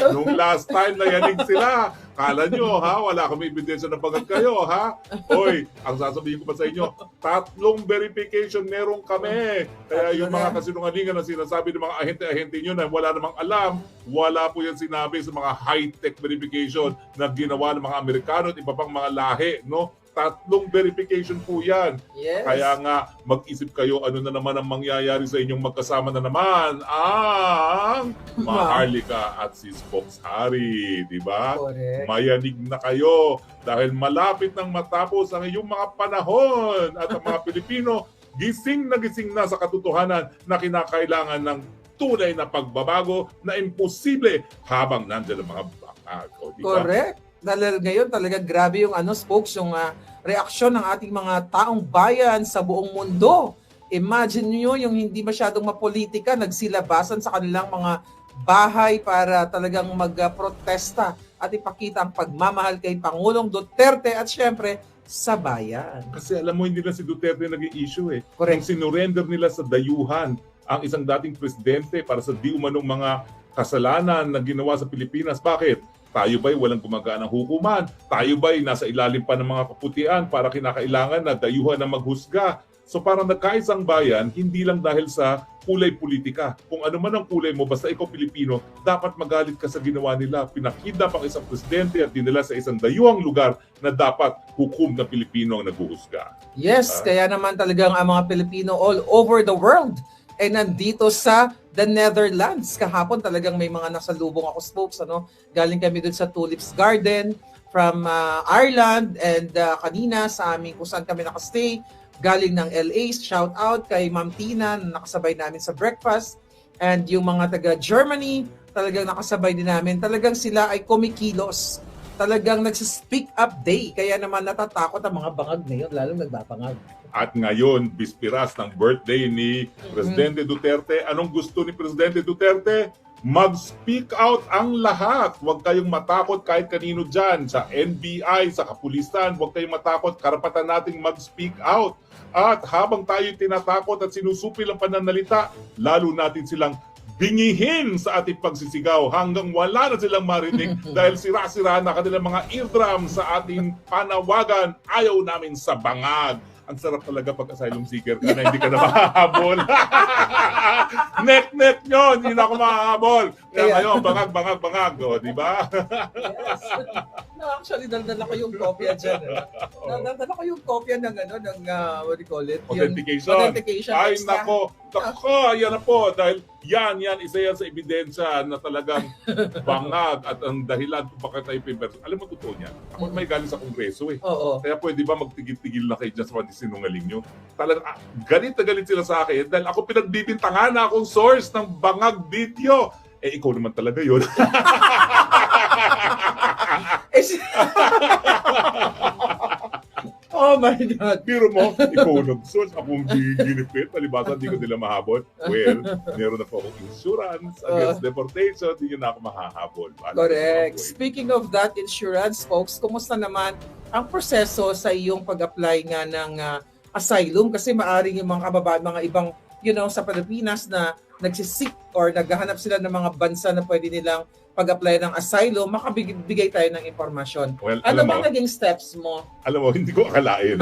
Nung last time na yanig sila, kala nyo, ha? Wala kami ebidensya na bangag kayo, ha? Hoy, ang sasabihin ko pa sa inyo, 3 verification meron kami. Kaya yung mga kasinungalingan na sinasabi ng mga ahente-ahente nyo na wala namang alam, wala po yan sinabi sa mga high-tech verification na ginawa ng mga Amerikano at iba pang mga lahi, no? 3 verification po yan. Yes. Kaya nga, mag-isip kayo ano na naman ang mangyayari sa inyong magkasama na naman ang Maharlika at si Spokes Harry, di ba? Correct. Mayanig na kayo dahil malapit nang matapos ang iyong mga panahon at ang mga Pilipino gising na sa katotohanan na kinakailangan ng tunay na pagbabago na imposible habang nandiyan ang mga bangag. O, di ba? Correct. Dahil ngayon talaga grabe yung Spokes, yung reaksyon ng ating mga taong bayan sa buong mundo. Imagine nyo yung hindi masyadong mapolitika, nagsilabasan sa kanilang mga bahay para talagang magprotesta at ipakita ang pagmamahal kay Pangulong Duterte at syempre sa bayan. Kasi alam mo, hindi lang si Duterte nag-i-issue eh. Correct. Nung sinurrender nila sa dayuhan ang isang dating presidente para sa di umanong mga kasalanan na ginawa sa Pilipinas. Bakit? Tayo ba'y walang gumaganang hukuman? Tayo ba'y nasa ilalim pa ng mga kaputian para kinakailangan na dayuhan na maghusga? So parang nagkaisang bayan, hindi lang dahil sa kulay politika. Kung ano man ang kulay mo, basta ikaw Pilipino, dapat magalit ka sa ginawa nila. Pinakidnap ang isang presidente at dinala sa isang dayuhang lugar na dapat hukom na Pilipino ang naghuhusga. Yes, kaya naman talagang ang mga Pilipino all over the world ay nandito sa the Netherlands. Kahapon talagang may mga nasalubong ako, Spokes. Galing kami dun sa Tulips Garden from Ireland, and kanina sa amin kung saan kami nakastay, galing ng LA. Shout out kay Ma'am Tina na nakasabay namin sa breakfast, and yung mga taga Germany talagang nakasabay din namin. Talagang sila ay kumikilos. Talagang nagsi-speak up day. Kaya naman natatakot ang mga bangag ngayon, lalong nagbabangag. At ngayon, bispiras ng birthday ni Presidente Duterte. Anong gusto ni Presidente Duterte? Mag-speak out ang lahat. Huwag kayong matakot kahit kanino dyan. Sa NBI, sa kapulisan, huwag kayong matakot. Karapatan nating mag-speak out. At habang tayo tinatakot at sinusupil ang pananalita, lalo natin silang bingihin sa ating pagsisigaw hanggang wala na silang marinig dahil sira-sira na kanilang mga eardrum sa ating panawagan. Ayaw namin sa bangag. Ang sarap talaga pag asylum seeker ka na hindi ka na mahahabol. Net nyo, hindi na ako mahahabol. Kaya ngayon, bangag. O, di ba? Yes. No, actually, daldala ko yung kopya dyan. Daldala ko yung kopya ng, what do you call it? Authentication. Authentication. Ay, extra. nako, yan na po. Dahil yan, isa yan sa ebidensya na talagang bangag at ang dahilan kung bakit tayo pimperso. Alam mo, totoo niyan. Ako may galing sa Kongreso eh. Oo. Kaya pwede ba magtigil-tigil na kayo dyan sa mga sinungaling nyo? Talagang galit na galit sila sa akin dahil ako pinagbibintangan na akong source ng bangag video. Eh, ikaw naman talaga yun. my God. Biro mo, ikaw nag-source, akong ginipit, palibasa hindi ko nila mahabol. Well, meron na po akong insurance against deportation, hindi nyo na ako mahahabol. Correct. Speaking of that insurance, folks, kumusta naman ang proseso sa iyong pag-apply nga ng asylum? Kasi maaring yung mga kababayan, mga ibang, sa Pilipinas na nagsisik or naghahanap sila ng mga bansa na pwede nilang pag-apply ng asylum, makabigay tayo ng impormasyon. Well, Ano alam mo, ba naging steps mo? alam mo, hindi ko akalain.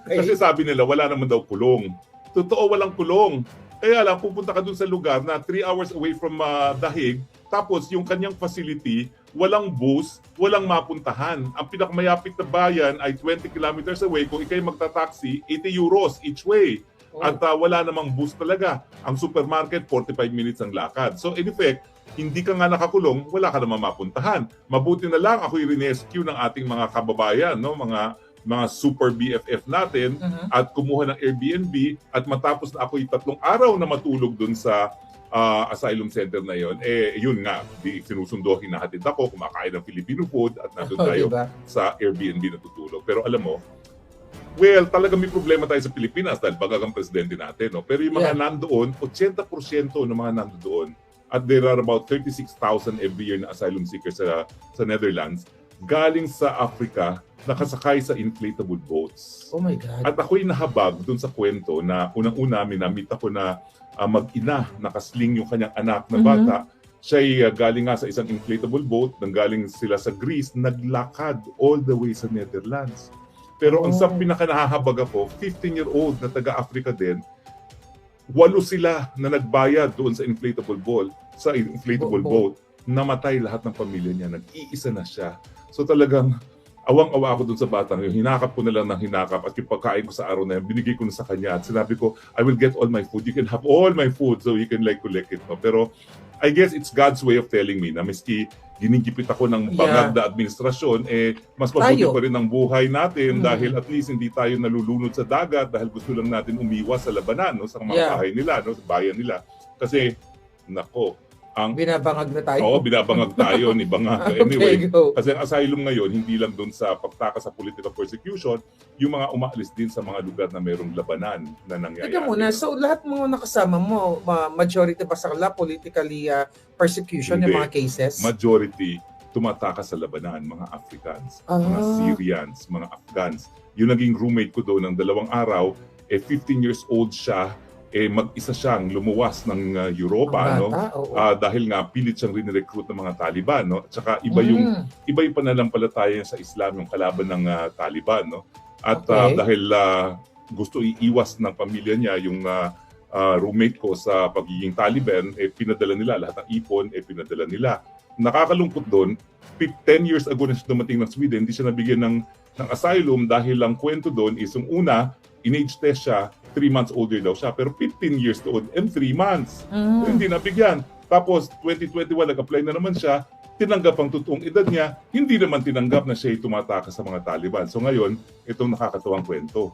Kasi sabi nila, wala naman daw kulong. Totoo, walang kulong. Kaya lang, pupunta ka dun sa lugar na 3 hours away from Dahig, tapos yung kanyang facility, walang bus, walang mapuntahan. Ang pinakamayapit na bayan ay 20 kilometers away. Kung ikay magta-taxi, 80 euros each way. At wala namang bus talaga. Ang supermarket, 45 minutes ang lakad. So in effect, hindi ka nga nakakulong, wala ka naman mapuntahan. Mabuti na lang ako'y rinescue ng ating mga kababayan, no? Mga super BFF natin at kumuha ng Airbnb at matapos na ako'y 3 araw na matulog dun sa asylum center na yon, yun nga, sinusundo, hinahatid ako, kumakain ng Filipino food at nandun tayo Diba? sa Airbnb na tutulog. Pero alam mo, well, talaga may problema tayo sa Pilipinas dahil bagang presidente natin. No? Pero yung mga nandoon, 80% ng mga nandoon, at there are about 36,000 every year na asylum seekers sa Netherlands, galing sa Africa, nakasakay sa inflatable boats. Oh my God. At ako'y nahabag dun sa kwento na unang-una, minamit ako na mag-ina, nakasling yung kanyang anak na bata. Siya'y galing nga sa isang inflatable boat, nanggaling sila sa Greece, naglakad all the way sa Netherlands. Pero ang sa pinakanahahabag ako, 15-year-old na taga-Africa din, 8 sila na nagbayad doon sa inflatable boat. Namatay lahat ng pamilya niya, nag-iisa na siya. So talagang awang-awa ako doon sa batang yun. Hinakap ko na lang ng hinakap at yung pagkain ko sa araw na yun, binigay ko na sa kanya at sinabi ko, I will get all my food. You can have all my food so you can collect it. No? Pero I guess it's God's way of telling me na miski ginigipit ako ng bangag na administrasyon, mas mabuti pa rin ang buhay natin dahil at least hindi tayo nalulunod sa dagat dahil gusto lang natin umiwas sa labanan, no, sa mga bahay nila, no, sa bayan nila. Kasi, nako, binabangag na tayo. Oo, binabangag tayo ni bangag. Anyway, kasi ang asylum ngayon, hindi lang doon sa pagtaka sa political persecution, yung mga umaalis din sa mga lugar na mayroong labanan na nangyayari. Teka muna, so lahat mga nakasama mo, majority ba sa kanila politically persecution Hindi. yung mga cases? Majority tumataka sa labanan, mga Africans, mga Syrians, mga Afghans. Yung naging roommate ko doon ng 2 araw, 15 years old siya, mag-isa siyang lumuwas ng Europa, no? Dahil nga pilit siyang rin-recruit ng mga Taliban, no? At saka iba yung pananampalataya sa Islam, yung kalaban ng Taliban, no? At dahil gusto iiwas ng pamilya niya yung roommate ko sa pagiging Taliban, pinadala nila lahat ng ipon, pinadala nila. Nakakalungkot doon, 10 years ago na siya dumating ng Sweden, hindi siya nabigyan ng asylum dahil lang kwento doon is yung una, in-age test siya, 3 months older daw siya, pero 15 years old and 3 months. So, hindi nabigyan. Tapos 2021, nag-apply na naman siya, tinanggap ang totoong edad niya, hindi naman tinanggap na siya tumataka sa mga Taliban. So ngayon, itong nakakatawang kwento.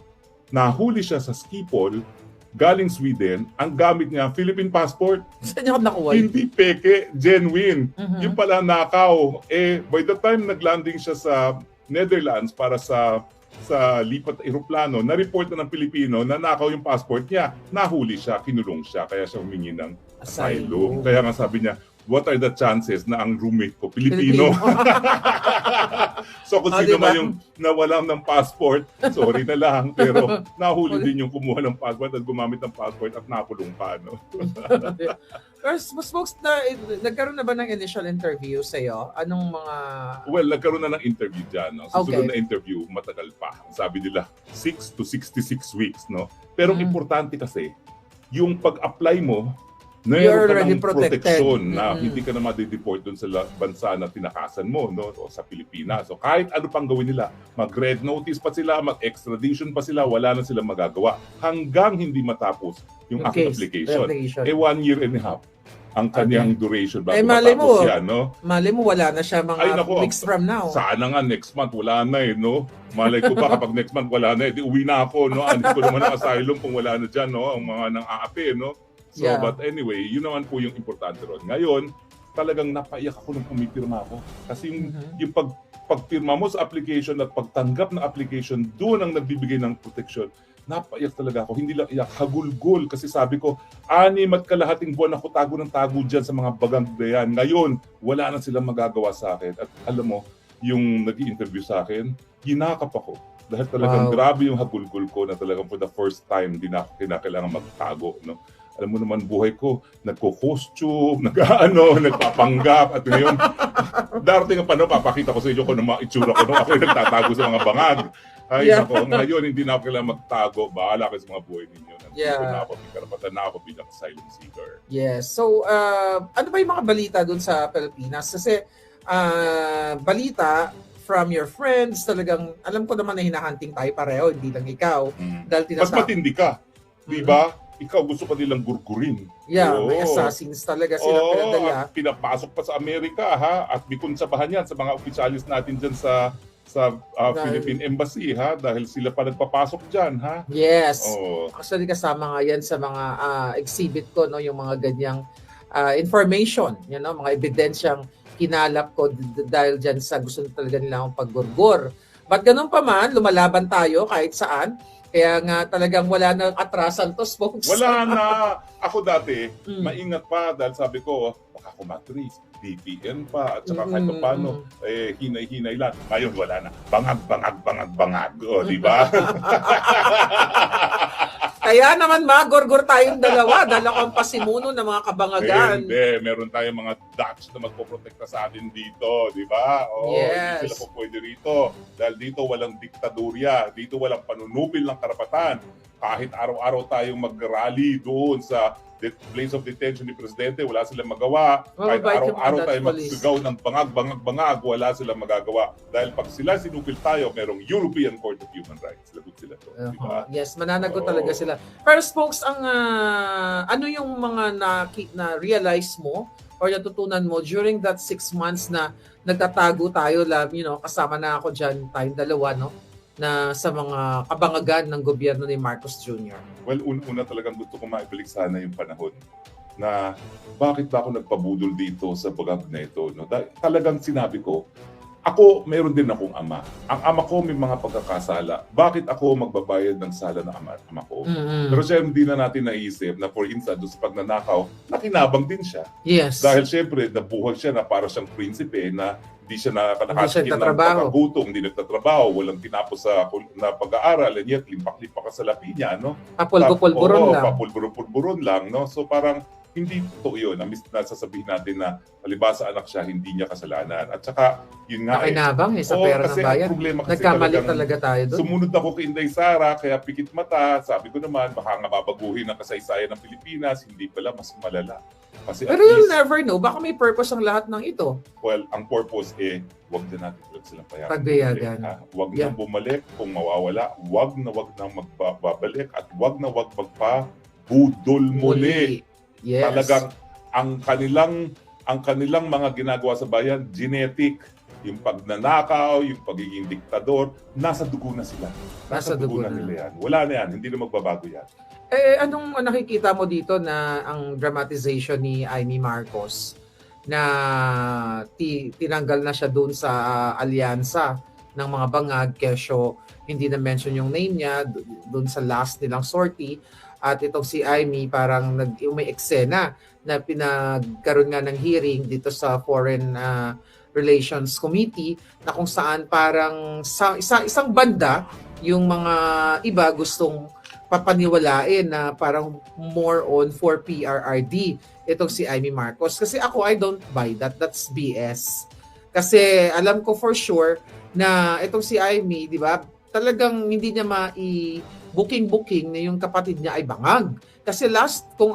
Nahuli siya sa Schiphol, galing Sweden, ang gamit niya, Philippine passport. Saan niya nakuha? Hindi peke, genuine. Yung pala nakaw. By the time naglanding siya sa Netherlands para sa lipat eroplano, na-report na ng Pilipino na nakaw yung passport niya, nahuli siya, kinulong siya, kaya siya humingi ng asylum. Kaya nga sabi niya, what are the chances na ang roommate ko, Pilipino? So kung sino man yung nawalan ng passport, sorry na lang, pero nahuli din yung kumuha ng passport at gumamit ng passport at napulong pa. No? Folks, nagkaroon na ba ng initial interview sa'yo? Anong mga... Well, nagkaroon na ng interview dyan. No? Susunod na interview, matagal pa. Sabi nila, 6 to 66 weeks. No? Pero importante kasi, yung pag-apply mo, You're meron ka already ng protected. protection na hindi ka na ma-deport doon sa bansa na tinakasan mo, no? O sa Pilipinas. So kahit ano pang gawin nila, mag-red notice pa sila, mag-extradition pa sila, wala na silang magagawa hanggang hindi matapos yung aking application. 1 year and a half ang kanyang duration bago matapos yan, no? Mali mo, wala na siya mga weeks from now. Sana nga next month, wala na no? Malay ko ba kapag next month wala na, di uwi na ako, no? Hindi ko naman ang asylum kung wala na dyan, no? Ang mga nang aapi, no? So, but anyway, yun naman po yung importante ron. Ngayon, talagang napaiyak ako nung pumipirma ako. Kasi yung pagpirma mo sa application at pagtanggap ng application, doon ang nagbibigay ng protection. Napaiyak talaga ako. Hindi lang iyak, hagulgol. Kasi sabi ko, 6.5 buwan ako tago ng tago dyan sa mga bagang na yan. Ngayon, wala na silang magagawa sa akin. At alam mo, yung nag-i-interview sa akin, ginakap ako. Dahil talagang grabe yung hagulgol ko na talagang for the first time, hindi na ako kinakailangan magtago. No? Alam mo naman, buhay ko, nagko-costume, nagpapanggap. At ngayon, darating ang panahon, papakita ko sa inyo kung ano mga itsura ko nung ako yung nagtatago sa mga bangag. Ay, ako, ngayon hindi na ako kailangan magtago. Bahala kayo sa mga buhay ninyo. Nandito na ako, may karapatan na ako bilang asylum seeker. Yes. So, ano ba yung mga balita dun sa Pilipinas? Kasi, balita from your friends, talagang, alam ko naman na hinahunting tayo pareho, hindi lang ikaw. Dahil Mas matindi ka. Di ba? Ikaw gusto ka nilang gurgurin. Yeah, may assassins talaga sila pinadala. At pinapasok pa sa Amerika, ha? At may konsabahan yan sa mga opisyalis natin dyan sa Philippine Embassy, ha? Dahil sila pa nagpapasok dyan, ha? Yes. Actually, kasama nga yan sa mga exhibit ko, no? Yung mga ganyang information, mga ebidensyang kinalap ko dahil dyan sa gusto talaga nila akong paggurgur. But ganun pa man, lumalaban tayo kahit saan. Kaya nga talagang wala nang atrasan to, folks. Wala na. Ako dati, maingat pa dahil sabi ko, baka ako matris, DPN pa, at saka kahit paano, hinay-hinay lang. Ngayon, wala na. Bangag. O, di ba? Kaya naman magurgur tayong dalawa dahil ako ang pasimuno ng mga kabangagan. Hindi, meron tayong mga Dutch na magpoprotekta sa atin dito, di ba? Yes. Hindi sila po pwede rito. Dahil dito walang diktadurya, dito walang panunupil ng karapatan. Kahit araw-araw tayong mag-rally doon sa place of detention ni Presidente, wala silang magawa. Kahit araw-araw tayo magsigaw ng bangag, wala silang magagawa. Dahil pag sila sinupil tayo, merong European Court of Human Rights. Lagot sila to. Diba? Yes, mananagot talaga sila. Pero folks, ano yung mga na-realize mo or natutunan mo during that 6 months na nagtatago tayo, kasama na ako dyan, tayong dalawa, no? Na sa mga kabangagan ng gobyerno ni Marcos Jr. Well, una talagang gusto ko maibalik sana yung panahon na bakit ba ako nagpabudol dito sa bagag na ito. No? Talagang sinabi ko, ako, mayroon din akong ama. Ang ama ko may mga pagkakasala. Bakit ako magbabayad ng sala ng ama ko? Pero siya hindi na natin naisip na for instance, doon sa pagnanakaw, nakinabang din siya. Yes. Dahil syempre, nabuhay siya na para siyang prinsipe na hindi siya nakakatikim ng pagkagutom, hindi nagtatrabaho, walang tinapos na pag-aaral, and yet limpak-limpak ka sa lapi niya, no? Papulbo-pulburon lang. Papulbo-pulburon lang, no? So parang hindi totoo yun. Nasasabihin natin na palibasa anak siya, hindi niya kasalanan. At saka, yun nga nakinabang sa pera ng bayan. Nagkamali talaga tayo doon. Sumunod ako kay Inday Sara, kaya pikit mata. Sabi ko naman, baka nga babaguhin ang kasaysayan ng Pilipinas, hindi pala, mas malala. Kasi pero you'll never know. Baka may purpose ang lahat ng ito. Well, ang purpose wag na natin silang payagan. Pagbayagan. Wag na bumalik kung mawawala. Wag na magbabalik at wag na magpabudol muli. Yes. Talagang ang kanilang mga ginagawa sa bayan, genetic. Yung pagnanakaw, yung pagiging diktador, nasa dugo na sila. Nasa dugo na nila yan. Wala na yan. Hindi na magbabago yan. Anong nakikita mo dito na ang dramatization ni Amy Marcos na tinanggal na siya doon sa alyansa ng mga bangag, kesyo hindi na mention yung name niya doon sa last nilang sortie, at itong si Amy parang may eksena na pinagkaroon nga ng hearing dito sa Foreign Relations Committee na kung saan parang isang banda yung mga iba gustong papaniwalain na parang more on for PRRD itong si Amy Marcos. Kasi ako, I don't buy that. That's BS. Kasi alam ko for sure na itong si Amy, di ba, talagang hindi niya booking na yung kapatid niya ay bangag. Kasi kung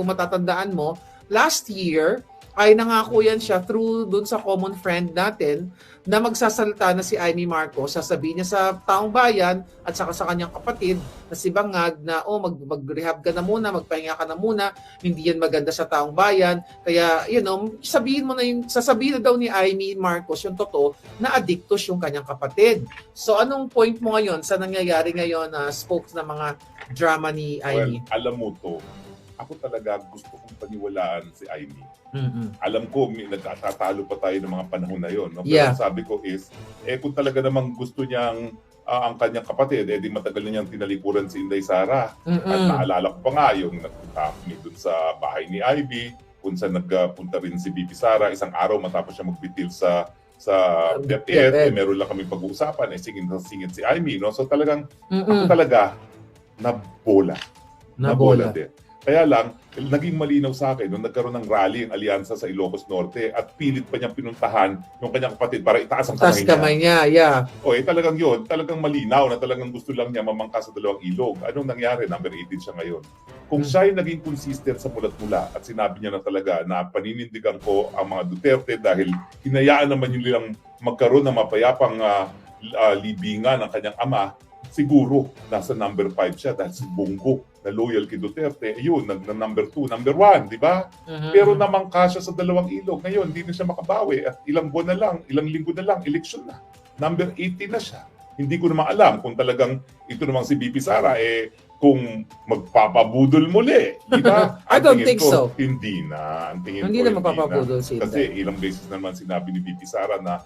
matatandaan mo, last year, ay nangako yan siya through dun sa common friend natin na magsasalita na si Amy Marcos, sasabihin niya sa taong bayan at saka sa kanyang kapatid na si Bangag na mag-rehab ka na muna, magpahinga ka na muna, hindi yan maganda sa taong bayan. Kaya, sasabihin na daw ni Amy Marcos yung totoo na addictus yung kanyang kapatid. So, anong point mo ngayon sa nangyayari ngayon na spokes na mga drama ni Amy? Well, alam mo to, ako talaga gusto kong paniwalaan si Amy. Mm-mm. Alam ko, nagkatatalo pa tayo ng mga panahon na yon. No? Pero Yeah. ang sabi ko is, kung talaga namang gusto niyang ang kanyang kapatid, di matagal na niyang tinalikuran si Inday Sara. At naalala ko pa nga yung nagpunta kami dun sa bahay ni Ivy, kung saan nagpunta rin si Bibi Sara, isang araw matapos siya magbitil sa DepEd, meron lang kami pag-uusapan, singin si Amy. No? So talagang, ako talaga, nabola din. Kaya lang, naging malinaw sa akin nung nagkaroon ng rally ang alyansa sa Ilocos Norte at pilit pa niyang pinuntahan yung kanyang kapatid para itaas ang kamay niya. Yeah. Talagang yun, talagang malinaw na talagang gusto lang niya mamangka sa dalawang ilog. Anong nangyari? Number 18 siya ngayon. Kung siya ay naging consistent sa mulat mula at sinabi niya na talaga na paninindigan ko ang mga Duterte dahil hinayaan naman yung nilang magkaroon ng mapayapang libingan ng kanyang ama, siguro nasa number 5 siya dahil si Bongo na loyal kay Duterte, ayun, number 2, number 1, di ba? Pero namangka siya sa dalawang ilog. Ngayon, hindi na siya makabawi at ilang linggo na lang, eleksyon na. Number 18 na siya. Hindi ko naman alam kung talagang ito namang si BP Sara, kung magpapabudol muli, di ba? I don't think so. Hindi na. Ang tingin Hindi ko, na magpapabudol si Inday. Kasi ilang beses naman sinabi ni BP Sara na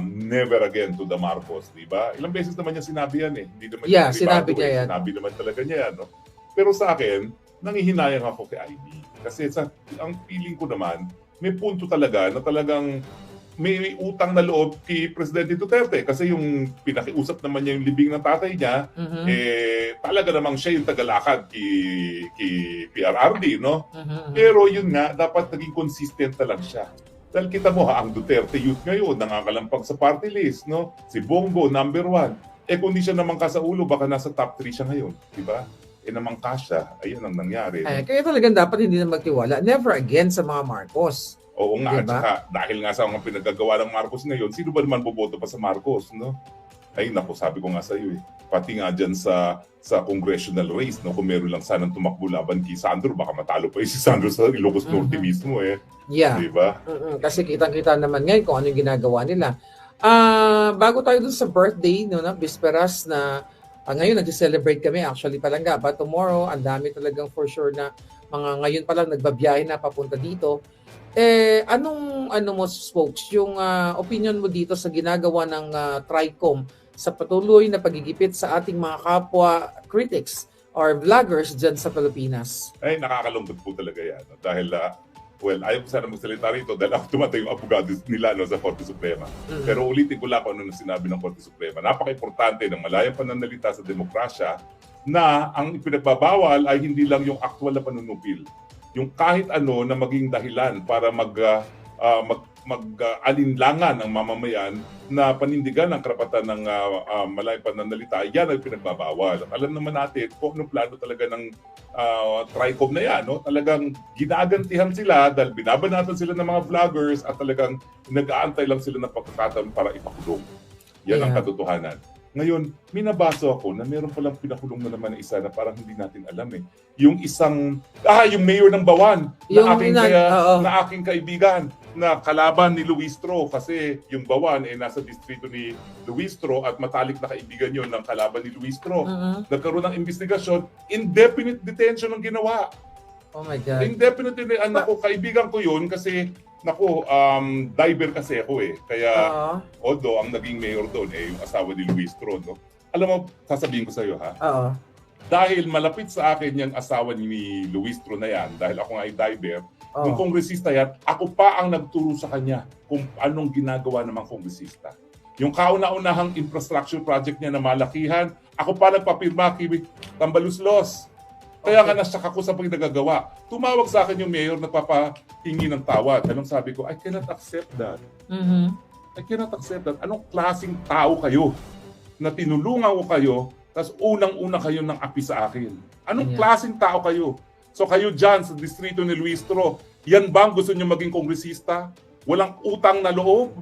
never again to the Marcos, di ba? Ilang beses naman niya sinabi yan Hindi naman sinabi niya yan. Sinabi naman talaga niya yan, no? Pero sa akin, nangihinayang ako kay Ivy. Kasi ang feeling ko naman, may punto talaga na talagang may utang na loob kay Presidente Duterte. Kasi yung pinakiusap naman niya yung libing ng tatay niya, talaga namang siya yung tagalakad kay PRRD, no? Pero yun nga, dapat naging consistent na lang siya. Dahil kita mo ang Duterte youth ngayon, nangakalampag sa party list, no? Si Bongo, number 1. Kung di siya namangka sa ulo, baka nasa top 3 siya ngayon, di ba? Namangka siya, ayun ang nangyari. Kaya talagang dapat hindi na magtiwala. Never again sa mga Marcos. Oo nga, diba? At saka dahil nga sa mga pinagagawa ng Marcos ngayon, sino ba naman boboto pa sa Marcos, no? Ay naku, sabi ko nga sa iyo pati nga dyan sa congressional race, no, kung meron lang sanang tumakbo laban kay Sandro, baka matalo pa si Sandro sa Ilocos Norte mismo Yeah. Diba? Kasi kitang-kita naman ngayon kung ano yung ginagawa nila. Bago tayo dun sa birthday, no, na Bisperas na ngayon nag-celebrate kami actually Palangga, but tomorrow ang dami talagang for sure na mga ngayon pa lang nagbabiyahe na papunta dito. Anong mo spokes yung opinion mo dito sa ginagawa ng TRICOM sa patuloy na pagigipit sa ating mga kapwa critics or vloggers dyan sa Pilipinas? Ay, nakakalungkot po talaga yan. Dahil, ayaw ko sana magsalita rito dahil ako tumatay yung abogado nila sa Korte Suprema. Pero ulitin ko lang kung ano sinabi ng Korte Suprema. Napaka-importante ng malayang pananalita sa demokrasya na ang ipinagbabawal ay hindi lang yung actual na panunupil. Yung kahit ano na maging dahilan para mag-alinlangan ng mamamayan na panindigan ang karapatan ng malayang pananalita, yan ay pinagbabawal. At alam naman natin kung anong plano talaga ng TRICOM na yan. No? Talagang ginagantihan sila dahil binabanatan sila ng mga vloggers at talagang nag-aantay lang sila ng pagkakataon para ipakulong. Yan ang katotohanan. Ngayon, minabasa ako na meron palang pinakulong na naman na isa na parang hindi natin alam Yung isang, yung mayor ng Bawan na aking kaibigan na kalaban ni Luis Tro kasi yung Bawan nasa distrito ni Luis Tro at matalik na kaibigan yun ng kalaban ni Luis Tro. Nagkaroon ng investigasyon, indefinite detention ang ginawa. Oh my God. Indefinite detention. Kaibigan ko yun kasi diver kasi ako Kaya, although ang naging mayor doon yung asawa ni Luis Tro, no? Alam mo, sasabihin ko sa iyo dahil malapit sa akin yung asawa ni Luis Tro na yan, dahil ako nga ay diver, yung kongresista yan, ako pa ang nagturo sa kanya kung anong ginagawa ng mga kongresista. Yung kauna-unahang infrastructure project niya na malakihan, ako pa nagpapirma kay Tambaluslos. Kaya nga nasyak ako sa pagdagagawa. Tumawag sa akin yung mayor, nagpapahingi ng tawad. Anong sabi ko? I cannot accept that. I cannot accept that. Anong klaseng tao kayo na tinulungan ko kayo, tapos unang-una kayo ng api sa akin? Anong klaseng tao kayo? So kayo dyan sa distrito ni Luis Tro, yan bang gusto nyo maging kongresista? Walang utang na loob?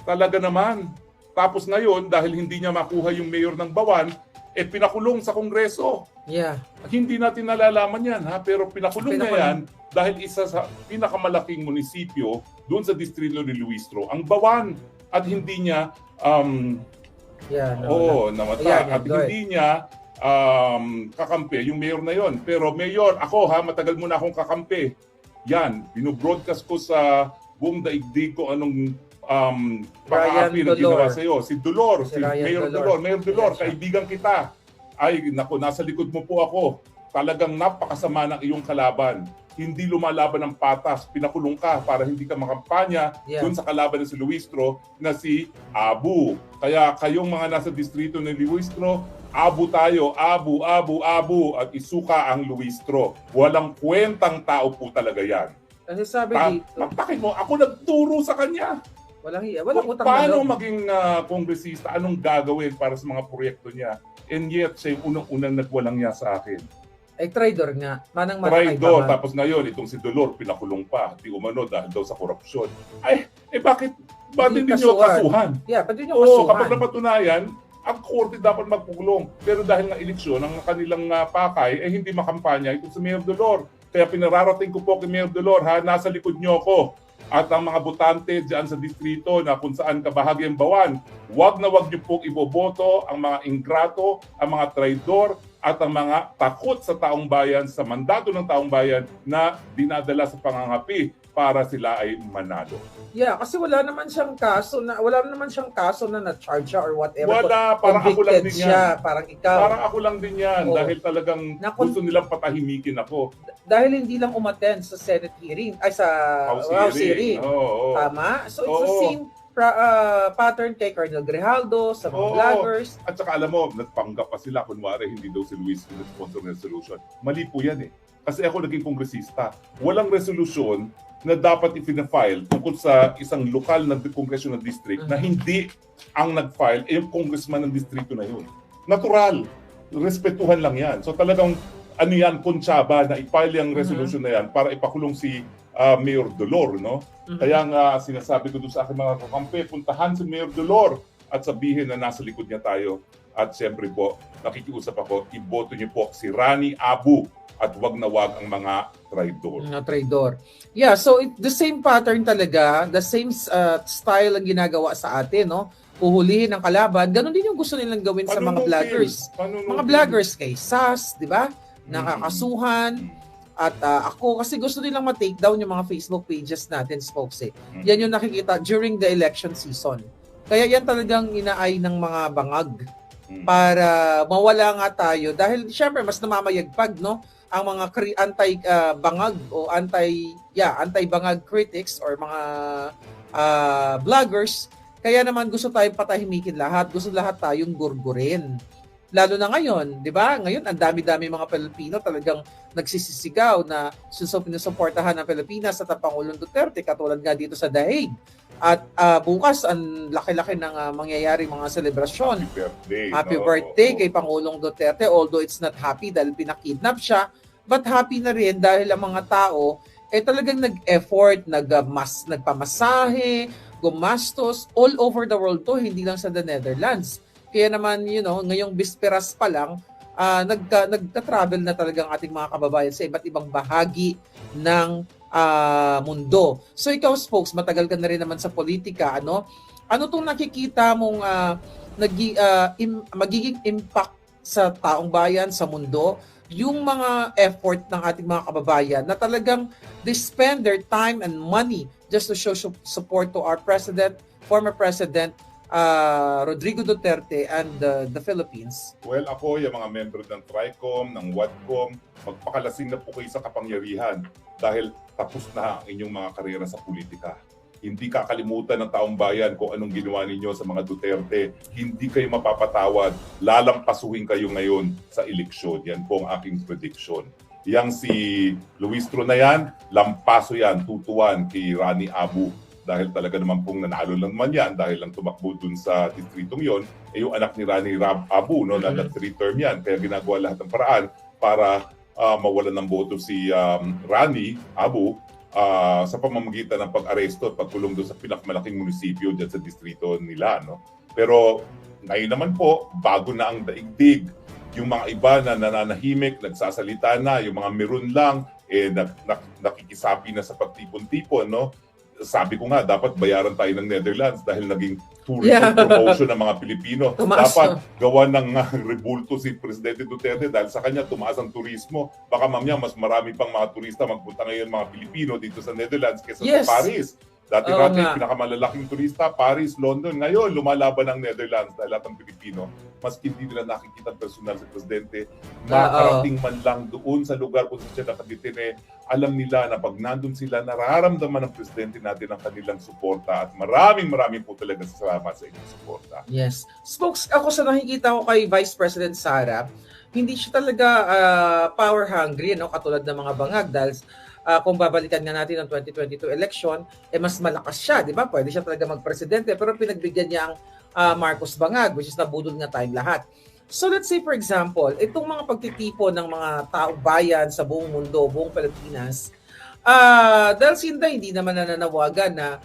Talaga naman. Tapos ngayon, dahil hindi niya makuha yung mayor ng Bawan, pinakulong sa Kongreso. Yeah. Hindi natin nalalaman yan, pero pinakulong na yan dahil isa sa pinakamalaking munisipyo doon sa distrito ni Luis Tro, ang Bawan. At hindi niya namatay. At hindi niya kakampi, yung mayor na yon. Pero mayor, ako ha, matagal mo na akong kakampi. Yan, binobroadcast ko sa buong daigdig ko anong pang-aapi na ginawa sa'yo. Si Dolor, si Mayor Dolor. Mayor Dolor, kaibigan kita. Ay, naku, nasa likod mo po ako. Talagang napakasama ng iyong kalaban. Hindi lumalaban ng patas. Pinakulong ka para hindi ka makampanya dun sa kalaban ng si Luistro na si Abu. Kaya kayong mga nasa distrito ng Luistro, Abu tayo, Abu, at isuka ang Luistro. Walang kwentang tao po talaga yan. Kasi sabi dito, Pagtakin mo, ako nagturo sa kanya. walang utang Paano na loob. maging kongresista, anong gagawin para sa mga proyekto niya? And yet, siya yung unang-unang nagwalang niya sa akin. Ay, traidor nga. Manang-manang Traidor, kaibahan. tapos ngayon, itong si Dolor, pinakulong pa. Di umano dahil daw sa korupsyon. Ay, bakit hindi niyo kasuhan? Yeah, pati nyo Oo, kasuhan. kapag napatunayan, ang korte dapat magpulong. Pero dahil nga eleksyon, ang kanilang pakay, hindi makampanya itong si Mayor Dolor. Kaya pinararating ko po kay Mayor Dolor, ha, nasa likod niyo ako. At ang mga botante dyan sa distrito na kung saan kabahagyang bawan, wag niyo po iboboto ang mga ingrato, ang mga traidor, at ang mga takot sa taong bayan, sa mandato ng taong bayan na dinadala sa pangangapi para sila ay manalo. Yeah, kasi wala naman siyang kaso na na-charge siya or whatever. Wala, parang ako lang din yan. Siya, parang ikaw. Parang ako lang din yan dahil talagang gusto nilang patahimikin ako. Dahil hindi lang umattend sa Senate hearing, ay sa House hearing. Oo. Tama? So it's the same pattern kay Colonel Grijaldo, sa mga vloggers. At saka alam mo, nagpanggap pa sila, kunwari hindi daw si Luis yung sponsor ng resolution. Mali po yan eh. Kasi ako naging kongresista. Walang resolution na dapat ipina-file tungkol sa isang lokal na congressional district na hindi ang nag-file yung congressman ng distrito na yun. Natural. Respetuhan lang yan. So talagang kontsaba na i-file yung resolution na yan para ipakulong si Mayor Dolor, no? Kaya nga sinasabi ko doon sa aking mga kakampi, puntahan si Mayor Dolor at sabihin na nasa likod niya tayo. At siyempre po, nakikiusap ako, iboto niyo po si Rani Abu at wag na wag ang mga traidor. Traidor. Yeah, so the same pattern talaga, the same style ang ginagawa sa atin, no? Puhulihin ang kalaban. Ganon din yung gusto nilang gawin sa mga vloggers. Mga vloggers kay SAS, di ba? Nakakasuhan. At ako, kasi gusto nilang ma-take down yung mga Facebook pages natin, folks eh. Yan yung nakikita during the election season. Kaya yan talagang inaay ng mga bangag para mawala nga tayo. Dahil syempre, mas namamayagpag, no? Ang mga anti-bangag o anti-bangag critics or mga vloggers. Kaya naman gusto tayong patahimikin lahat. Gusto lahat tayong gurgurin. Lalo na ngayon, di ba? Ngayon, ang dami-dami mga Pilipino talagang nagsisisigaw na sinusuportahan ng Pilipinas at ang Pangulong Duterte, katulad nga dito sa Daig. At bukas, ang laki-laki ng mangyayari mga selebrasyon. Happy birthday kay Pangulong Duterte, although it's not happy dahil pinakidnap siya, but happy na rin dahil ang mga tao talagang nag-effort, nagpamasahe, gumastos, all over the world to, hindi lang sa the Netherlands. Kaya naman, ngayong bisperas pa lang, nagka-travel na talagang ating mga kababayan sa iba't ibang bahagi ng mundo. So ikaw, Spokes, matagal ka na rin naman sa politika, ano? Ano itong nakikita mong magiging impact sa taong bayan, sa mundo, yung mga effort ng ating mga kababayan na talagang they spend their time and money just to show support to our former president, Rodrigo Duterte and the Philippines? Well, ako, yung mga member ng TRICOM, ng WADCOM, magpakalasing na po kayo sa kapangyarihan dahil tapos na ang inyong mga karera sa politika. Hindi kakalimutan ng taong bayan kung anong ginawa ninyo sa mga Duterte. Hindi kayo mapapatawad. Lalampasuhin kayo ngayon sa eleksyon. Yan po ang aking prediction. Yang si Luistro na yan, lampaso yan, tutuan kay Rani Abu. Dahil talaga naman pong nanalo lang man yan dahil lang tumakbo dun sa distritong yon, yung anak ni Rani Abu, no, na nag-3 term yan. Kaya ginagawa lahat ng paraan para mawalan ng boto si Rani Abu sa pamamagitan ng pag-aresto at pagkulong doon sa pinakamalaking munisipyo dyan sa distrito nila. No? Pero ngayon naman po, bago na ang daigdig. Yung mga iba na nananahimik, nagsasalita na, yung mga meron lang, nakikisapi na sa pagtipon-tipon, no? sabi ko nga, dapat bayaran tayo ng Netherlands dahil naging tourism promotion ng mga Pilipino. Tumaas, Dapat gawa ng rebulto si Presidente Duterte dahil sa kanya tumaas ang turismo. Baka mamaya mas marami pang mga turista magpunta ngayon mga Pilipino dito sa Netherlands kaysa Yes. sa Paris. Dati Oo natin, nga. pinakamalalaking turista, Paris, London. Ngayon, lumalaban ang Netherlands dahil lahat ng Pilipino. Mas hindi nila nakikita personal sa Presidente. Makarating man lang doon sa lugar kung saan siya nakatitire. Alam nila na pag nandun sila, nararamdaman ng Presidente natin ang kanilang suporta. At maraming po talaga salamat sa inyong suporta. Yes. Spokes, ako sa nakikita ko kay Vice President Sara, hindi siya talaga power hungry, no? Katulad ng mga bangag dahil kung babalikan nga natin ang 2022 election, mas malakas siya, di ba? Pwede siya talaga magpresidente, pero pinagbigyan niya ang Marcos Bangag, which is nabudol nga tayong lahat. So let's say for example, itong mga pagtitipon ng mga taong bayan sa buong mundo, buong Pilipinas, dahil si Inday hindi naman nananawagan na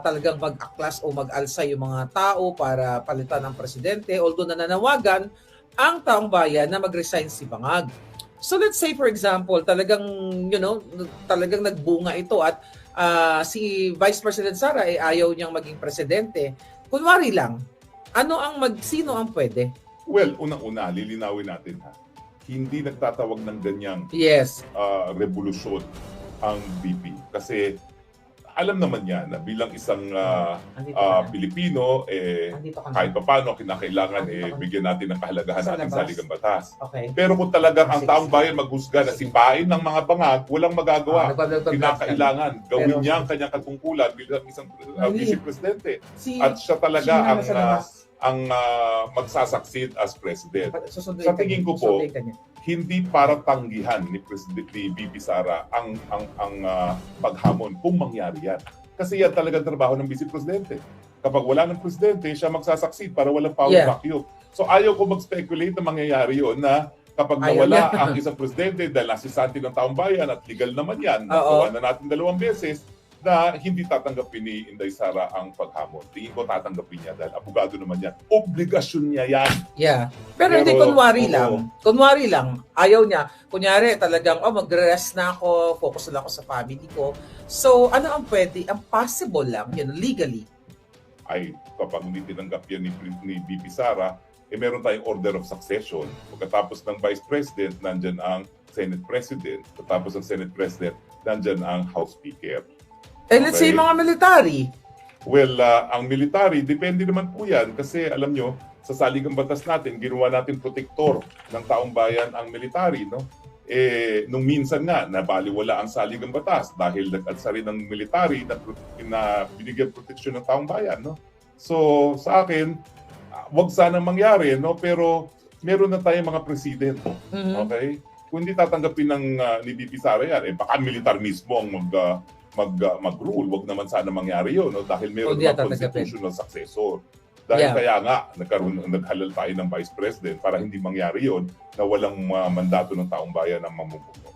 talagang mag-aklas o mag-alsa yung mga tao para palitan ng presidente, although nananawagan ang taong bayan na mag-resign si Bangag. So let's say for example, talagang talagang nagbunga ito at si Vice President Sara ay ayaw niyang maging presidente. Kunwari lang, sino ang pwede? Well, unang-una, lilinawin natin ha. Hindi nagtatawag ng ganyang Yes. revolusyon ang BP. Kasi alam naman yan na bilang isang Andito ka na. Pilipino, Andito ka na. kahit pa paano, kinakailangan Andito ka na. bigyan natin ng kahalagahan Sa ng ating labas. saligang batas. Okay. Pero kung talagang ang Sige, taong sige. bayan maghusga na sipain ng mga bangag, walang magagawa. Nagbablog-blog Kinakailangan gawin Pero- niya ang kanyang katungkulan bilang isang Mali. vice-presidente. Si At siya talaga Sino ang nasa labas? magsasucceed as president. Susunduin Sa ka tingin niya. ko po, Susunduin ka niya. Hindi para tanggihan ni BP Sara ang paghamon kung mangyari yan. Kasi yan talagang trabaho ng Vice Presidente. Kapag wala ng Presidente, siya magsasucceed para walang power Yeah. vacuum. So ayaw ko mag-speculate na mangyayari yun na kapag Ayaw nawala niya. ang isang Presidente dahil nasisanti ng taong bayan at legal naman yan, Oo. nagawa na natin 2 beses, na hindi tatanggapin ni Inday Sara ang paghamon. Tingin ko tatanggapin niya dahil abogado naman yan. Obligasyon niya yan. Yeah. Pero hindi, Pero, kunwari oo. lang. Kunwari lang. Ayaw niya. Kunyari, talagang, magre-rest na ako, focus na ako sa family ko. So, ano ang pwede? Ang possible lang, legally. Ay, kapag hindi tinanggap yan ni BP Sara, meron tayong order of succession. Pagkatapos ng Vice President, nandyan ang Senate President. Pagkatapos ng Senate President, nandyan ang House Speaker. Let's say Okay. mga military. Well, ang military, depende naman po yan kasi alam nyo, sa saligang batas natin, ginawa natin protektor ng taong bayan ang military, no? Nung minsan nga, nabaliwala ang saligang batas dahil nag-alsa rin ng military na binigyan proteksyon ng taong bayan, no? So, sa akin, wag sanang mangyari, no? Pero meron na tayong mga president, Mhm. okay? Kung hindi tatanggapin ni BP Sara yan, baka militar mismo ang mag-rule. Wag naman sana mangyari yun, no? Dahil meron Hindi ng tatanggapin. constitutional successor. Dahil Yeah. kaya nga, naghalal tayo ng Vice President para hindi mangyari yun na walang mandato ng taong bayan ang mamumuno.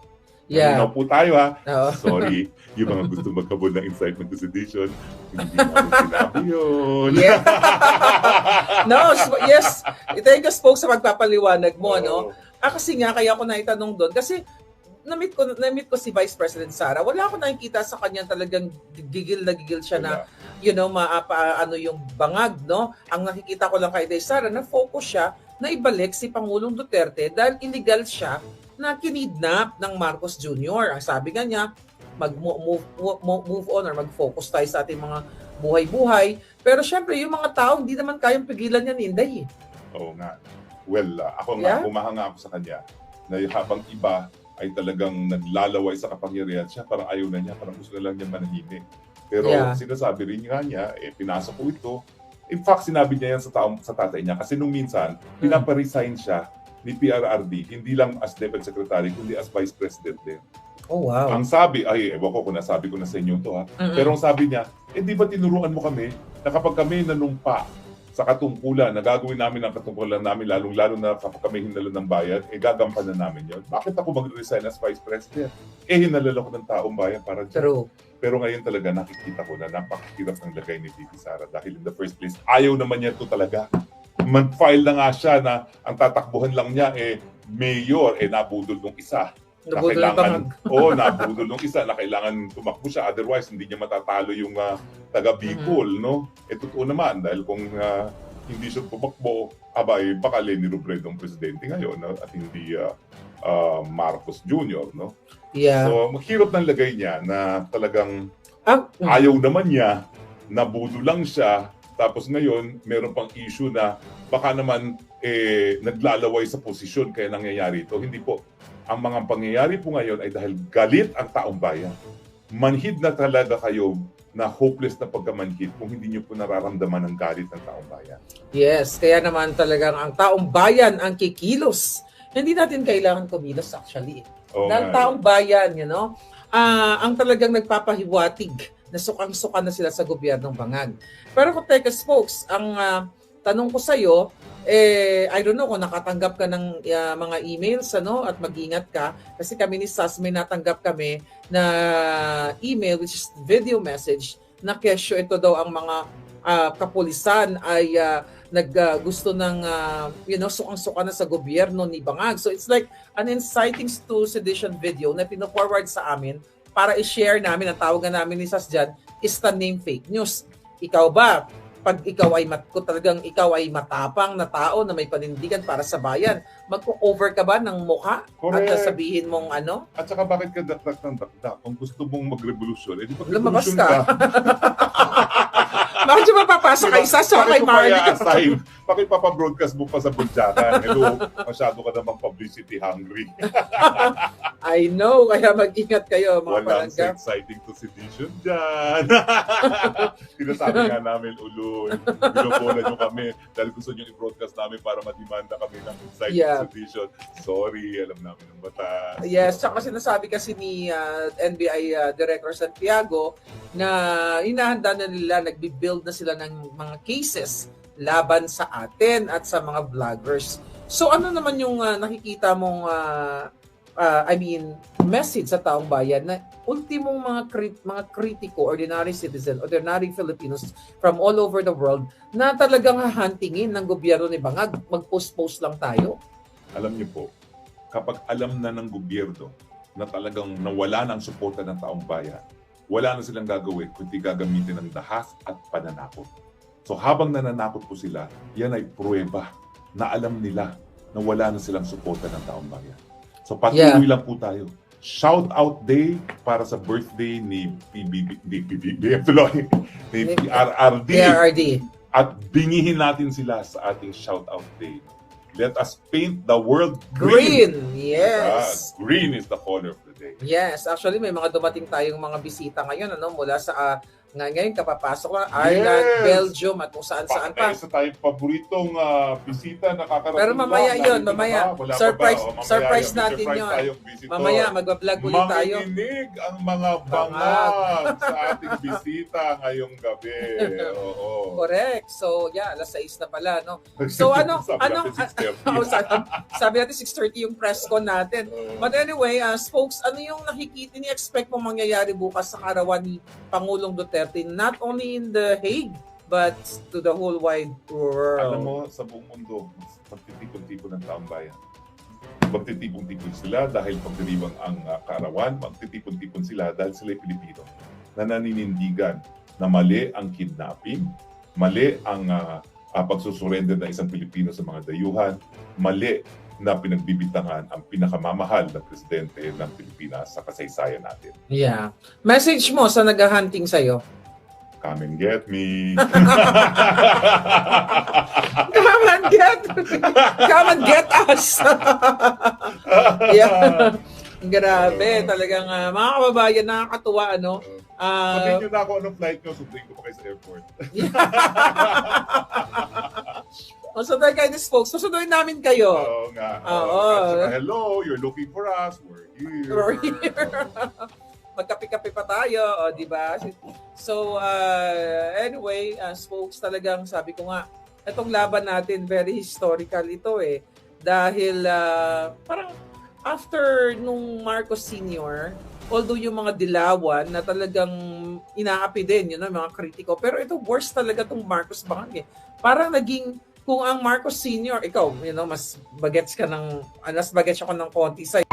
Yeah. Malinaw po tayo ha. Oo. Sorry, yung mga gusto magkabon ng incitement to sedition, hindi namin sinabi yun. Yeah. No, yes. Thank you, Spoke, sa pagpapaliwanag mo, no? Oo. Kasi nga, kaya ako naitanong doon. Kasi, na-meet ko si Vice President Sara. Wala ako nakikita sa kanya talagang gigil na gigil siya na, Wala. yung bangag, no? Ang nakikita ko lang kay Day Sara, na focus siya na ibalik si Pangulong Duterte dahil illegal siya na kinidnap ng Marcos Jr. Ang sabi nga niya, move on or mag-focus tayo sa ating mga buhay-buhay. Pero syempre, yung mga tao, hindi naman kayang pigilan yan, Inday. Oo nga. Well, ako Yeah? nga, humahanga ako sa kanya na habang iba ay talagang naglalaway sa kapangyarihan siya, parang ayaw na niya, parang gusto na lang niya manahimik. Pero Yeah. sinasabi rin nga niya, pinasok ko ito. In fact, sinabi niya yan sa tatay niya kasi nung minsan, pinaparesign siya ni PRRD, hindi lang as Deputy Secretary, kundi as Vice President din. Oh, wow. Ang sabi, ewan ko kung nasabi ko na sa inyo to ha, Mm-mm. pero ang sabi niya, di ba tinuruan mo kami na kapag kami nanumpa sa katungkulan, na gagawin namin ang katungkulan namin, lalong-lalo na kapag kami hinalo ng bayan, gagampanan namin yon. Bakit ako mag-resign as Vice President? Hinalala ko ng taong bayan para dyan. True. Pero ngayon talaga nakikita ko na napakahirap ng lagay ni BP Sara dahil in the first place, ayaw naman niya ito talaga. Mag-file na nga siya na ang tatakbuhan lang niya mayor, nabudol ng isa. na Nabudol yung kailangan, bangag. nabudol ng isa na kailangan tumakbo siya, otherwise hindi niya matatalo yung taga Bicol, no? Totoo naman dahil kung hindi siya tumakbo, abay baka Leni Robredo ang presidente ngayon at hindi Marcos Jr., no? Yeah. So mahirap ng lagay niya na talagang Ah, ayaw naman niya, nabudo lang siya, tapos ngayon meron pang issue na baka naman naglalaway sa posisyon kaya nangyayari ito. Hindi po. Ang mga pangyayari po ngayon ay dahil galit ang taong bayan. Manhid na talaga kayo na hopeless na pagkamanhid kung hindi niyo po nararamdaman ang galit ng taong bayan. yes, kaya naman talagang ang taong bayan ang kikilos. Hindi natin kailangan kumilos actually. Oo Dahil nga, taong bayan, ang talagang nagpapahiwatig na sukang-suka na sila sa gobyernong Bangag. Pero kung Tekes folks, ang tanong ko sa iyo, I don't know kung nakatanggap ka ng mga emails at mag-ingat ka kasi kami ni SAS may natanggap kami na email which is video message na kesyo ito daw ang mga kapulisan ay gusto ng sukang-suka na sa gobyerno ni Bangag. So it's like an inciting to sedition video na pino-forward sa amin para i-share namin, ang tawagan namin ni SAS dyan, is the name fake news. Ikaw ba, pag ikaw ay kung talagang ikaw ay matapang na tao na may panindigan para sa bayan, magko-cover ka ba ng mukha? Correct. At sabihin mong At saka bakit ka dakdak ng dakdak? Kung gusto mong mag-revolusyon, edi lumabas mag-revolusyon ka. Bakit siya mapapasa kay SAS o kay Marley? Bakit papabroadcast mo pa sa Bunjakan? Hello, masyado ka namang publicity hungry. I know, kaya mag-ingat kayo mga Walang palangga. exciting to sedition dyan. Sinasabi nga namin, ulo, binobola nyo kami dahil gusto nyo i-broadcast namin para madimanda kami ng exciting to sedition. Sorry, alam namin ang batas. Yes, tsaka sinasabi kasi ni NBI Director Santiago na hinahanda na nila, nagbi-build na sila ng mga cases laban sa atin at sa mga vloggers. So ano naman yung nakikita mong message sa taong bayan na ultimong mga kritiko, ordinary citizen, ordinary Filipinos from all over the world na talagang hahantingin ng gobyerno ni Bangag, mag-post-post lang tayo? Alam niyo po, kapag alam na ng gobyerno na talagang nawala na ang suporta ng taong bayan, wala na silang gagawin kundi gagamitin ng dahas at pananakot. So habang nananakot po sila, yan ay pruweba na alam nila na wala na silang suporta ng taong bayan. So patuloy lang po tayo. Shout out day para sa birthday ni PRRD. At bingihin natin sila sa ating shout out day. Let us paint the world green. Yes. Green is the color of the day. Yes, actually may mga dumating tayong mga bisita ngayon mula sa ngayon kapapasok na Ireland, Belgium at kung saan-saan pa. Isa tayong paboritong bisita na kakarating. Pero mamaya yun, mamaya. Surprise natin yun. Mamaya magbablog ulit tayo. Manginginig ang mga bangag sa ating bisita ngayong gabi. Oo. Correct. So, alas 6 na pala, no? So, sabi natin 6:30 yung press con natin. But anyway, folks, ano yung ni-expect mo mangyayari bukas sa karawan ni Pangulong Duterte, not only in The Hague, but to the whole wide world? Alam mo, sa buong mundo, magtitipon-tipon ng taong bayan. Magtitipon-tipon sila dahil pagdiriwang ang kaarawan, magtitipon-tipon sila dahil sila Pilipino na naninindigan na mali ang kidnapping, mali ang pagsusurrender ng isang Pilipino sa mga dayuhan, mali na pinagbibitangan ang pinakamamahal na presidente ng Pilipinas sa kasaysayan natin. Yeah. Message mo sa naghahunting sa'yo? Come and get me. Come and get us. Yeah. Grabe, talagang mga kababayan, nakakatuwa, Sabihin nyo na ako anong flight nyo, sunduin ko pa kayo sa airport. Sunduin kayo this folks. Susunduin namin kayo. Oo nga. Hello, you're looking for us. We're here. We're here. Magkape-kape pa tayo, di ba? So, anyway, folks, talagang sabi ko nga, itong laban natin, very historical ito Dahil parang after nung Marcos Sr., although yung mga dilawan na talagang inaapi din, mga kritiko, pero ito worst talaga itong Marcos Bangag Parang naging, kung ang Marcos Sr., ikaw, mas bagets ka mas bagets ako ng konti sa'yo.